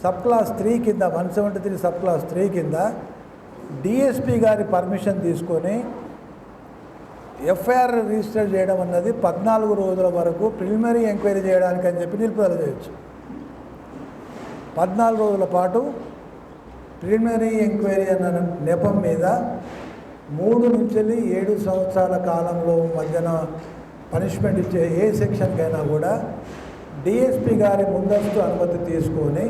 సబ్ క్లాస్ 3 కింద 173 సబ్ క్లాస్ 3 కింద డిఎస్పీ గారి పర్మిషన్ తీసుకొని ఎఫ్ఐఆర్ రిజిస్టర్ చేయడం అన్నది 14 రోజుల వరకు ప్రిలిమినరీ ఎంక్వైరీ చేయడానికి అని చెప్పి నిలుపుదల చేయొచ్చు. 14 రోజుల పాటు ప్రిలిమినరీ ఎంక్వైరీ అన్న నెపం మీద 3 నుంచి 7 సంవత్సరాల కాలంలో మధ్యన పనిష్మెంట్ ఇచ్చే ఏ సెక్షన్కైనా కూడా డిఎస్పీ గారి ముందస్తు అనుమతి తీసుకొని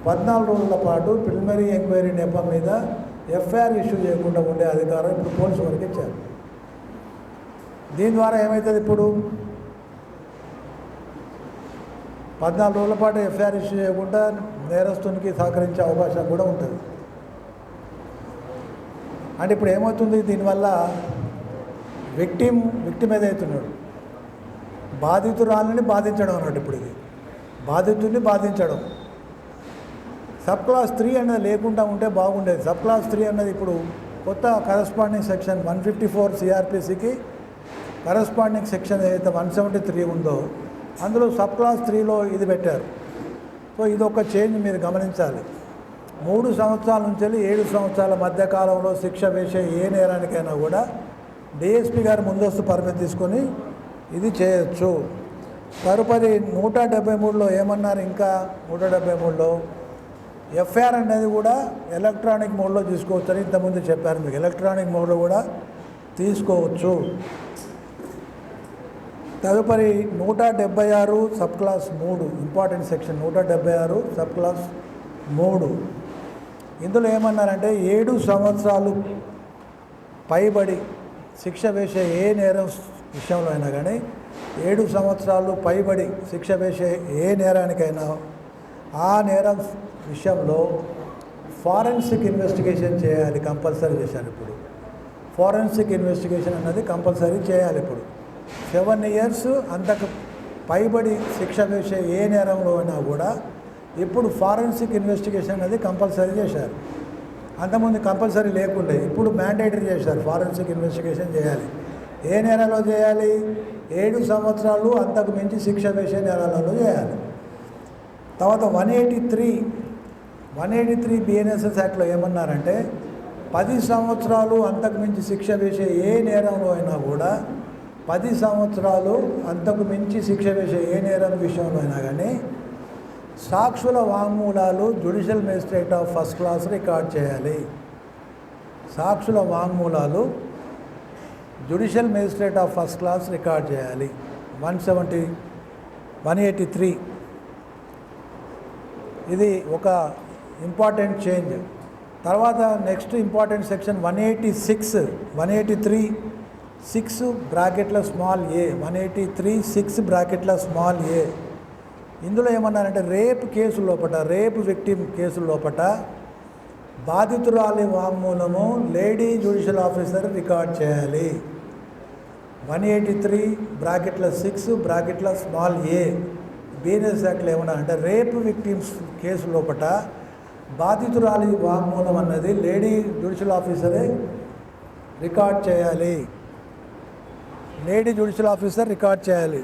14 రోజుల పాటు ప్రిలిమినరీ ఎంక్వైరీ నెపం మీద ఎఫ్ఐఆర్ ఇష్యూ చేయకుండా ఉండే అధికారం ఇప్పుడు పోలీసు వారికి ఇచ్చారు. దీని ద్వారా ఏమవుతుంది, ఇప్పుడు 14 రోజుల పాటు ఎఫ్ఐఆర్ ఇష్యూ చేయకుండా నేరస్తునికి సహకరించే అవకాశం కూడా ఉంటుంది. అంటే ఇప్పుడు ఏమవుతుంది, దీనివల్ల విక్టిమ్ ఏదవుతున్నాడు బాధితురాలని బాధించడం అన్నట్టు. ఇప్పుడు ఇది బాధితుడిని బాధించడం. సబ్ క్లాస్ 3 అన్నది లేకుండా ఉంటే బాగుండేది. సబ్ క్లాస్ 3 అన్నది ఇప్పుడు కొత్త కరస్పాండింగ్ సెక్షన్ 154 సిఆర్పిసికి కరస్పాండింగ్ సెక్షన్ ఏదైతే 173 ఉందో అందులో సబ్ క్లాస్ 3లో ఇది పెట్టారు. సో ఇదొక చేంజ్ మీరు గమనించాలి. 3 సంవత్సరాల నుంచి 7 సంవత్సరాల మధ్యకాలంలో శిక్ష వేసే ఏ నేరానికైనా కూడా డిఎస్పీ గారు ముందస్తు పర్మిట్ తీసుకొని ఇది చేయొచ్చు. తదుపరి 173లో ఏమన్నారు, ఇంకా 173లో ఎఫ్ఐఆర్ అనేది కూడా ఎలక్ట్రానిక్ మోడ్లో తీసుకోవచ్చని ఇంతకుముందు చెప్పారు మీకు. ఎలక్ట్రానిక్ మోడ్లో కూడా తీసుకోవచ్చు. తదుపరి 176 sub class 3 important section 176 sub class 3 ఇందులో ఏమన్నారంటే 7 సంవత్సరాలు పైబడి శిక్ష వేసే ఏ నేరం విషయంలో అయినా కానీ 7 సంవత్సరాలు పైబడి శిక్ష వేసే ఏ నేరానికైనా ఆ నేరం విషయంలో ఫారెన్సిక్ ఇన్వెస్టిగేషన్ చేయాలి, కంపల్సరీ చేశారు. ఇప్పుడు ఫారెన్సిక్ ఇన్వెస్టిగేషన్ అన్నది కంపల్సరీ చేయాలి. ఇప్పుడు 7 years అంతకు పైబడి శిక్ష వేసే ఏ నేరంలో అయినా కూడా ఇప్పుడు ఫారెన్సిక్ ఇన్వెస్టిగేషన్ అనేది కంపల్సరీ చేశారు. అంతకుముందు కంపల్సరీ లేకుండే, ఇప్పుడు మ్యాండేటరీ చేశారు. ఫారెన్సిక్ ఇన్వెస్టిగేషన్ చేయాలి. ఏ నేరాల్లో చేయాలి, 7 సంవత్సరాలు అంతకు మించి శిక్ష వేసే నేరాలలో చేయాలి. తర్వాత 183 బిఎన్ఎస్ఎస్ యాక్ట్లో ఏమన్నారంటే 10 సంవత్సరాలు అంతకు మించి శిక్ష వేసే ఏ నేరంలో అయినా కూడా 10 సంవత్సరాలు అంతకు మించి శిక్ష వేసే ఏ నేరం విషయంలో అయినా కానీ సాక్షుల వాంగ్మూలాలు judicial magistrate of first class record చేయాలి. సాక్షుల వాంగ్మూలాలు judicial magistrate of first class record చేయాలి. 183 ఇది ఒక ఇంపార్టెంట్ చేంజ్. తర్వాత నెక్స్ట్ ఇంపార్టెంట్ సెక్షన్ 183(6) బ్రాకెట్ల స్మాల్ ఏ 183(6) బ్రాకెట్ల స్మాల్ ఏ ఇందులో ఏమన్నారంటే రేప్ కేసు లోపట, రేప్ విక్టిమ్ కేసు లోపట బాధితురాలి వాంగ్మూలము లేడీ జ్యుడిషియల్ ఆఫీసర్ రికార్డ్ చేయాలి. 183(6) బ్రాకెట్ల స్మాల్ ఏ బిఎన్ఎస్ యాక్ట్లో ఏమన్నా అంటే రేప్ విక్టిమ్స్ కేసు లోపట బాధితురాలి వాంగ్మూలం అన్నది లేడీ జ్యుడిషియల్ ఆఫీసరే రికార్డ్ చేయాలి. లేడీ జ్యుడిషియల్ ఆఫీసర్ రికార్డ్ చేయాలి.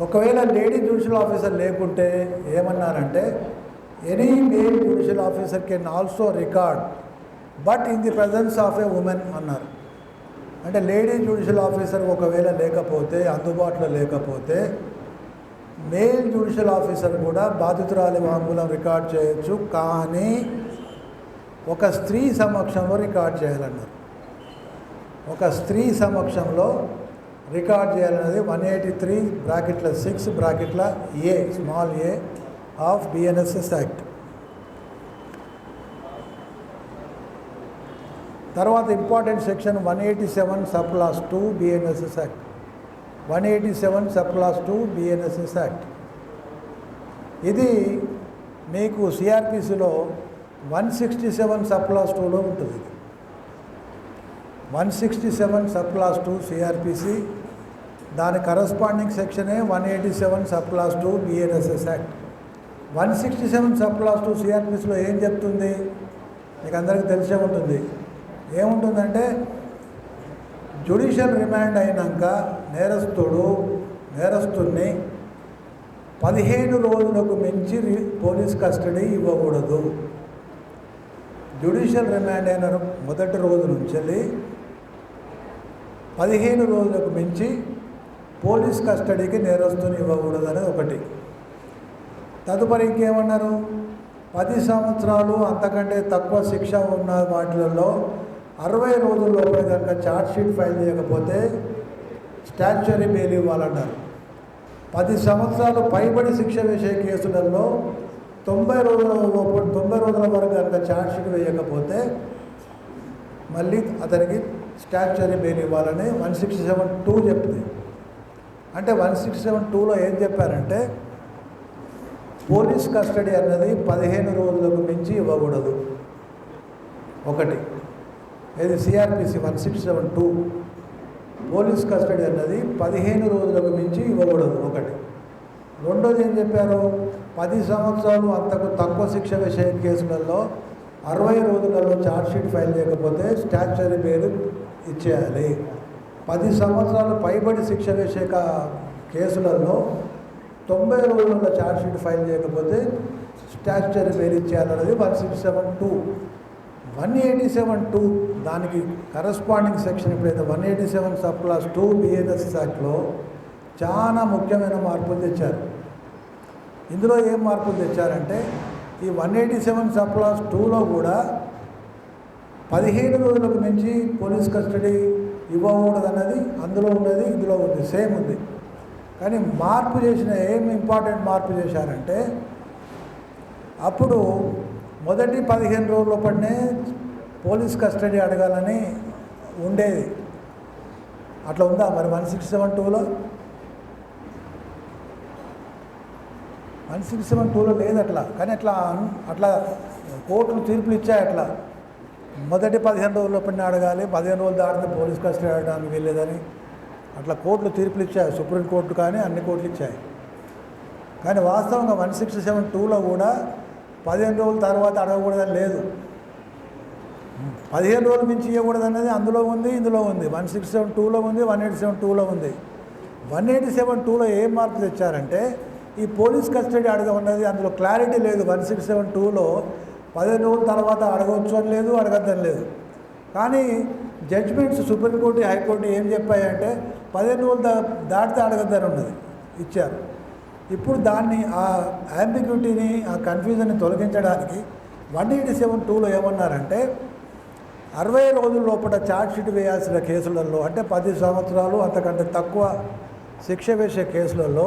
ఒకవేళ లేడీ జ్యుడిషియల్ ఆఫీసర్ లేకుంటే ఏమన్నారంటే any male judicial officer can also record but in the presence of A women అన్నారు. అంటే లేడీ జ్యుడిషియల్ ఆఫీసర్ ఒకవేళ లేకపోతే, అందుబాటులో లేకపోతే, మేల్ జ్యుడిషియల్ ఆఫీసర్ కూడా బాధితురాలి వాంగ్మూలం రికార్డ్ చేయొచ్చు, కానీ ఒక స్త్రీ సమక్షంలో రికార్డ్ చేయాలన్నారు. ఒక స్త్రీ సమక్షంలో రికార్డ్ చేయాలన్నది 183(6) small A of BNSS act. తర్వాత important section 187 sub clause 2 BNSS act. 187 sub clause 2 BNSS act. ఇది మీకు సిఆర్పిసిలో 167 సబ్ క్లాస్ 2లో ఉంటుంది. 167 సబ్ క్లాస్ 2 సిఆర్పిసి, దాని కరస్పాండింగ్ సెక్షనే 187 sub clause 2 BNSS act. 167 sub clause 2 సిఆర్పిసిలో ఏం చెప్తుంది మీకు అందరికీ తెలిసే ఉంటుంది. ఏముంటుందంటే, జ్యుడిషియల్ రిమాండ్ అయినాక నేరస్తుడిని 15 రోజులకు మించి పోలీస్ కస్టడీ ఇవ్వకూడదు. జ్యుడిషియల్ రిమాండ్ అయిన మొదటి రోజు నుంచి 15 రోజులకు మించి పోలీస్ కస్టడీకి నేరస్తుని ఇవ్వకూడదు అనేది ఒకటి. తదుపరి ఇంకేమన్నారు, 10 సంవత్సరాలు అంతకంటే తక్కువ శిక్ష ఉన్న వాటిలలో 60 రోజుల్లోపల కనుక ఛార్జ్షీట్ ఫైల్ చేయకపోతే స్టాచ్యుటరీ బెయిల్ ఇవ్వాలన్నారు. 10 సంవత్సరాలు పైబడి శిక్ష వేసే కేసులలో 90 రోజుల వరకు కనుక ఛార్జ్షీట్ వేయకపోతే మళ్ళీ అతనికి స్టాచ్యుటరీ బెయిల్ ఇవ్వాలని 167(2) చెప్తుంది. అంటే 167(2)లో ఏం చెప్పారంటే, పోలీస్ కస్టడీ అన్నది 15 రోజులకు మించి ఇవ్వకూడదు. ఒకటి, ఇది సిఆర్పిసి 167(2). పోలీస్ కస్టడీ అన్నది 15 రోజులకు మించి ఇవ్వకూడదు ఒకటి. రెండోది ఏం చెప్పారు, 10 సంవత్సరాలు అంతకు తక్కువ శిక్ష వేసే కేసులలో 60 రోజులలో ఛార్జ్షీట్ ఫైల్ చేయకపోతే స్టాచ్యుటరీ బెయిల్ ఇచ్చేయాలి. 10 సంవత్సరాలు పైబడి శిక్ష వేసే కేసులలో 90 రోజులలో ఛార్జ్షీట్ ఫైల్ చేయకపోతే స్టాచ్యుటరీ బెయిల్ ఇచ్చేయాలన్నది 167(2). 187(2) దానికి కరస్పాండింగ్ సెక్షన్ ఎప్పుడైతే 187 సబ్ క్లాస్ 2 BNSS యాక్ట్లో చాలా ముఖ్యమైన మార్పులు తెచ్చారు. ఇందులో ఏం మార్పులు తెచ్చారంటే, ఈ 187 సబ్ క్లాస్ 2లో కూడా 15 రోజులకు మించి పోలీస్ కస్టడీ ఇవ్వకూడదు అన్నది అందులో ఉన్నది, ఇందులో ఉంది, సేమ్ ఉంది. కానీ మార్పు చేసిన ఏం ఇంపార్టెంట్ మార్పు చేశారంటే, అప్పుడు మొదటి 15 రోజులపడినే పోలీస్ కస్టడీ అడగాలని ఉండేది. అట్లా ఉందా మరి 167(2)లో? 167(2)లో లేదు అట్లా. కానీ అట్లా కోర్టులు తీర్పులు ఇచ్చాయి. అట్లా మొదటి 15 రోజులపడినే అడగాలి, 15 రోజులు దాటితే పోలీస్ కస్టడీ అడగడానికి వెళ్ళేదని అట్లా కోర్టులు తీర్పులు ఇచ్చాయి. సుప్రీంకోర్టు కానీ అన్ని కోర్టులు ఇచ్చాయి. కానీ వాస్తవంగా 167(2)లో కూడా 15 రోజుల తర్వాత అడగకూడదని లేదు. 15 రోజులు మించి ఇవ్వకూడదు అన్నది అందులో ఉంది, ఇందులో ఉంది. 167(2)లో ఉంది, 187(2)లో ఉంది. 187(2)లో ఏం మార్పు తెచ్చారంటే, ఈ పోలీస్ కస్టడీ అడగమన్నది అందులో క్లారిటీ లేదు. 167(2)లో 15 రోజుల తర్వాత అడగవచ్చు అని లేదు, అడగద్దని లేదు. కానీ జడ్జిమెంట్స్ సుప్రీంకోర్టు, హైకోర్టు ఏం చెప్పాయంటే 15 రోజులు దాటితే అడగద్దని ఉన్నది, ఇచ్చారు. ఇప్పుడు దాన్ని, ఆ యాంబిగ్యూటీని, ఆ కన్ఫ్యూజన్ని తొలగించడానికి 187(2)లో ఏమన్నారంటే, 60 రోజుల లోపల ఛార్జ్షీట్ వేయాల్సిన కేసులలో, అంటే 10 సంవత్సరాలు అంతకంటే తక్కువ శిక్ష వేసే కేసులలో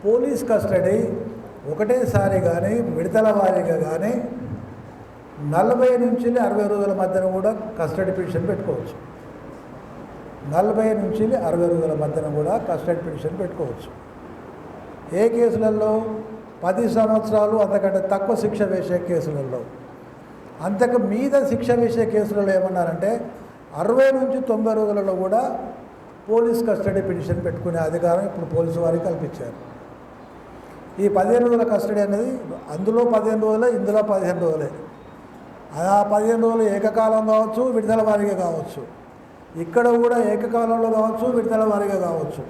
పోలీస్ కస్టడీ ఒకటేసారి కానీ విడతల వారీగా కానీ 40 నుంచి 60 రోజుల మధ్యన కూడా కస్టడీ పిటిషన్ పెట్టుకోవచ్చు. 40 నుంచి 60 రోజుల మధ్యన కూడా కస్టడీ పిటిషన్ పెట్టుకోవచ్చు. ఏ కేసులలో? 10 సంవత్సరాలు అంతకంటే తక్కువ శిక్ష వేసే కేసులలో. అంతకు మీద శిక్ష వేసే కేసులలో ఏమన్నారంటే 60 నుంచి 90 రోజులలో కూడా పోలీస్ కస్టడీ పిటిషన్ పెట్టుకునే అధికారం ఇప్పుడు పోలీసు వారికి కల్పించారు. ఈ 15 రోజుల కస్టడీ అనేది అందులో 15 రోజులే, ఇందులో 15 రోజులే. ఆ 15 రోజులు ఏకకాలం కావచ్చు, విడుదల వారీగా కావచ్చు. ఇక్కడ కూడా ఏకకాలంలో కావచ్చు, విడుదల వారీగా కావచ్చు.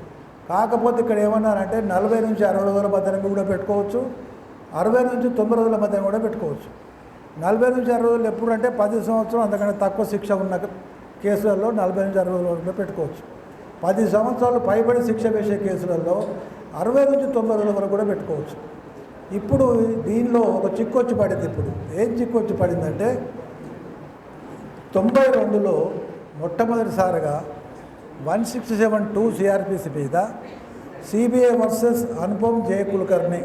కాకపోతే ఇక్కడ ఏమన్నారంటే 40 నుంచి 60 రోజుల మధ్యన కూడా పెట్టుకోవచ్చు, 60 నుంచి 90 రోజుల మధ్యన కూడా పెట్టుకోవచ్చు. 40 నుంచి 60 రోజులు ఎప్పుడంటే 10 సంవత్సరం అంతకంటే తక్కువ శిక్ష ఉన్న కేసులలో 40 నుంచి 60 వరకు పెట్టుకోవచ్చు. 10 సంవత్సరాలు పైబడి శిక్ష వేసే కేసులలో 60 నుంచి 90 రోజుల వరకు కూడా పెట్టుకోవచ్చు. ఇప్పుడు దీనిలో ఒక చిక్కొచ్చి పడింది. ఇప్పుడు ఏం చిక్కొచ్చి పడిందంటే 92లో మొట్టమొదటిసారిగా 167(2) సిఆర్పిసి మీద సిబిఐ వర్సెస్ అనుపమ్ జే కులకర్ణి,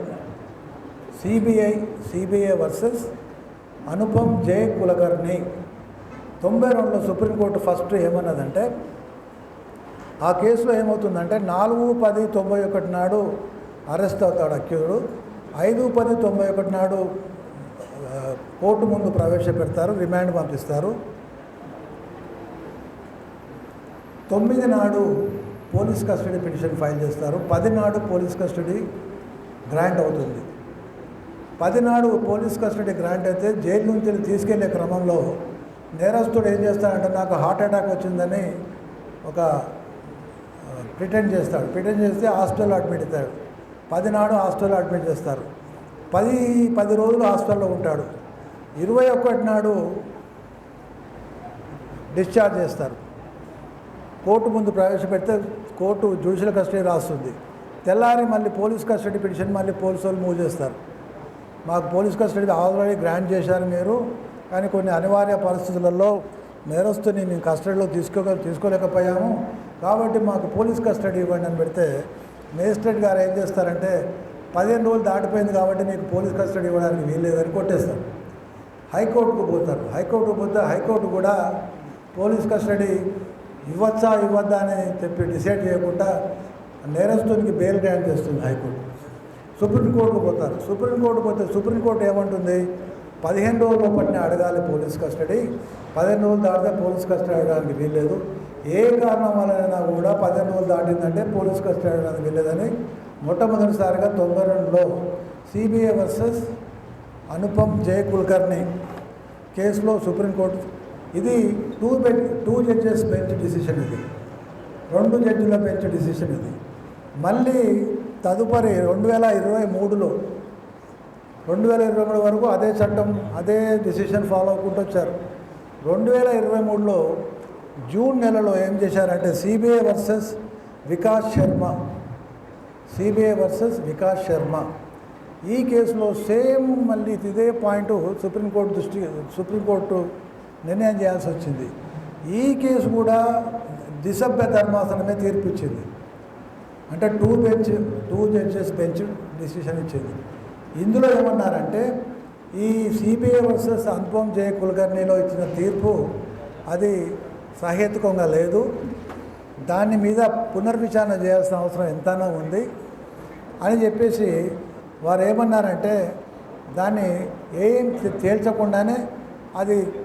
సిబిఐ వర్సెస్ అనుపమ్ జే కులకర్ణి 92లో సుప్రీంకోర్టు ఫస్ట్ ఏమన్నదంటే, ఆ కేసులో ఏమవుతుందంటే 4/10/91 నాడు అరెస్ట్ అవుతాడు అక్యూజ్డ్, 5/10/91 నాడు కోర్టు ముందు ప్రవేశపెడతారు, రిమాండ్ పంపిస్తారు. 9 నాడు పోలీస్ కస్టడీ పిటిషన్ ఫైల్ చేస్తారు. 10 నాడు పోలీస్ కస్టడీ గ్రాంట్ అవుతుంది. 10 నాడు పోలీస్ కస్టడీ గ్రాంట్ అయితే జైలు నుంచి తీసుకెళ్లే క్రమంలో నేరస్తుడు ఏం చేస్తాడంటే, నాకు హార్ట్ అటాక్ వచ్చిందని ఒక ప్రిటెండ్ చేస్తాడు. ప్రిటెండ్ చేస్తే హాస్పిటల్లో అడ్మిట్ అవుతాడు. 10 నాడు హాస్పిటల్లో అడ్మిట్ చేస్తారు. 10 రోజులు హాస్పిటల్లో ఉంటాడు. 21 నాడు డిశ్చార్జ్ చేస్తారు. కోర్టు ముందు ప్రవేశపెడితే కోర్టు జ్యుడిషియల్ కస్టడీ రాస్తుంది. తెల్లారి మళ్ళీ పోలీస్ కస్టడీ పిటిషన్ మళ్ళీ పోలీసు వాళ్ళు మూవ్ చేస్తారు. మాకు పోలీస్ కస్టడీ ఆల్రెడీ గ్రాంట్ చేశారు మీరు, కానీ కొన్ని అనివార్య పరిస్థితులలో నేరస్తుని మేము కస్టడీలో తీసుకోలేకపోయాము, కాబట్టి మాకు పోలీస్ కస్టడీ ఇవ్వండి అని పెడితే మేజిస్ట్రేట్ గారు ఏం చేస్తారంటే, 15 రోజులు దాటిపోయింది కాబట్టి మీకు పోలీస్ కస్టడీ ఇవ్వడానికి వీల్లేదని కొట్టేస్తారు. హైకోర్టుకు పోతారు. హైకోర్టు కూడా పోలీస్ కస్టడీ ఇవ్వచ్చా ఇవ్వద్దా అని చెప్పి డిసైడ్ చేయకుండా నేరస్తునికి బెయిల్ గ్రాంట్ చేస్తుంది హైకోర్టు. సుప్రీంకోర్టుకు పోతారు. సుప్రీంకోర్టు ఏమంటుంది, 15 రోజుల లోపలనే అడగాలి పోలీస్ కస్టడీ, 15 రోజులు దాటితే పోలీస్ కస్టడీ అడగడానికి వీల్లేదు, ఏ కారణం వలనైనా కూడా 15 రోజులు దాటిందంటే పోలీస్ కస్టడీ అడగడానికి వీల్లేదని మొట్టమొదటిసారిగా 92లో సిబిఐ వర్సెస్ అనుపమ్ జే కులకర్ణి కేసులో సుప్రీంకోర్టు, ఇది 2 జడ్జెస్ బెంచ్ డిసిషన్, ఇది 2 జడ్జిల బెంచ్ డిసిషన్. ఇది మళ్ళీ తదుపరి 2023 వరకు అదే చట్టం అదే డిసిషన్ ఫాలో అవ్వకుంటూ వచ్చారు. 2023లో జూన్ నెలలో ఏం చేశారంటే సిబిఐ వర్సెస్ వికాస్ శర్మ ఈ కేసులో సేమ్ మళ్ళీ ఇదే పాయింట్ సుప్రీంకోర్టు నిర్ణయం చేయాల్సి వచ్చింది. ఈ కేసు కూడా దిసభ్య ధర్మాసనమే తీర్పు ఇచ్చింది. అంటే 2 జడ్జెస్ బెంచ్ డిసిషన్ ఇచ్చింది. ఇందులో ఏమన్నారంటే, ఈ సిబిఐ వర్సెస్ అనుపమ్ జే కులకర్ణిలో ఇచ్చిన తీర్పు అది సహేతుకంగా లేదు, దాని మీద పునర్విచారణ చేయాల్సిన అవసరం ఎంతైనా ఉంది అని చెప్పేసి వారు ఏమన్నారంటే, దాన్ని ఏం తేల్చకుండానే అది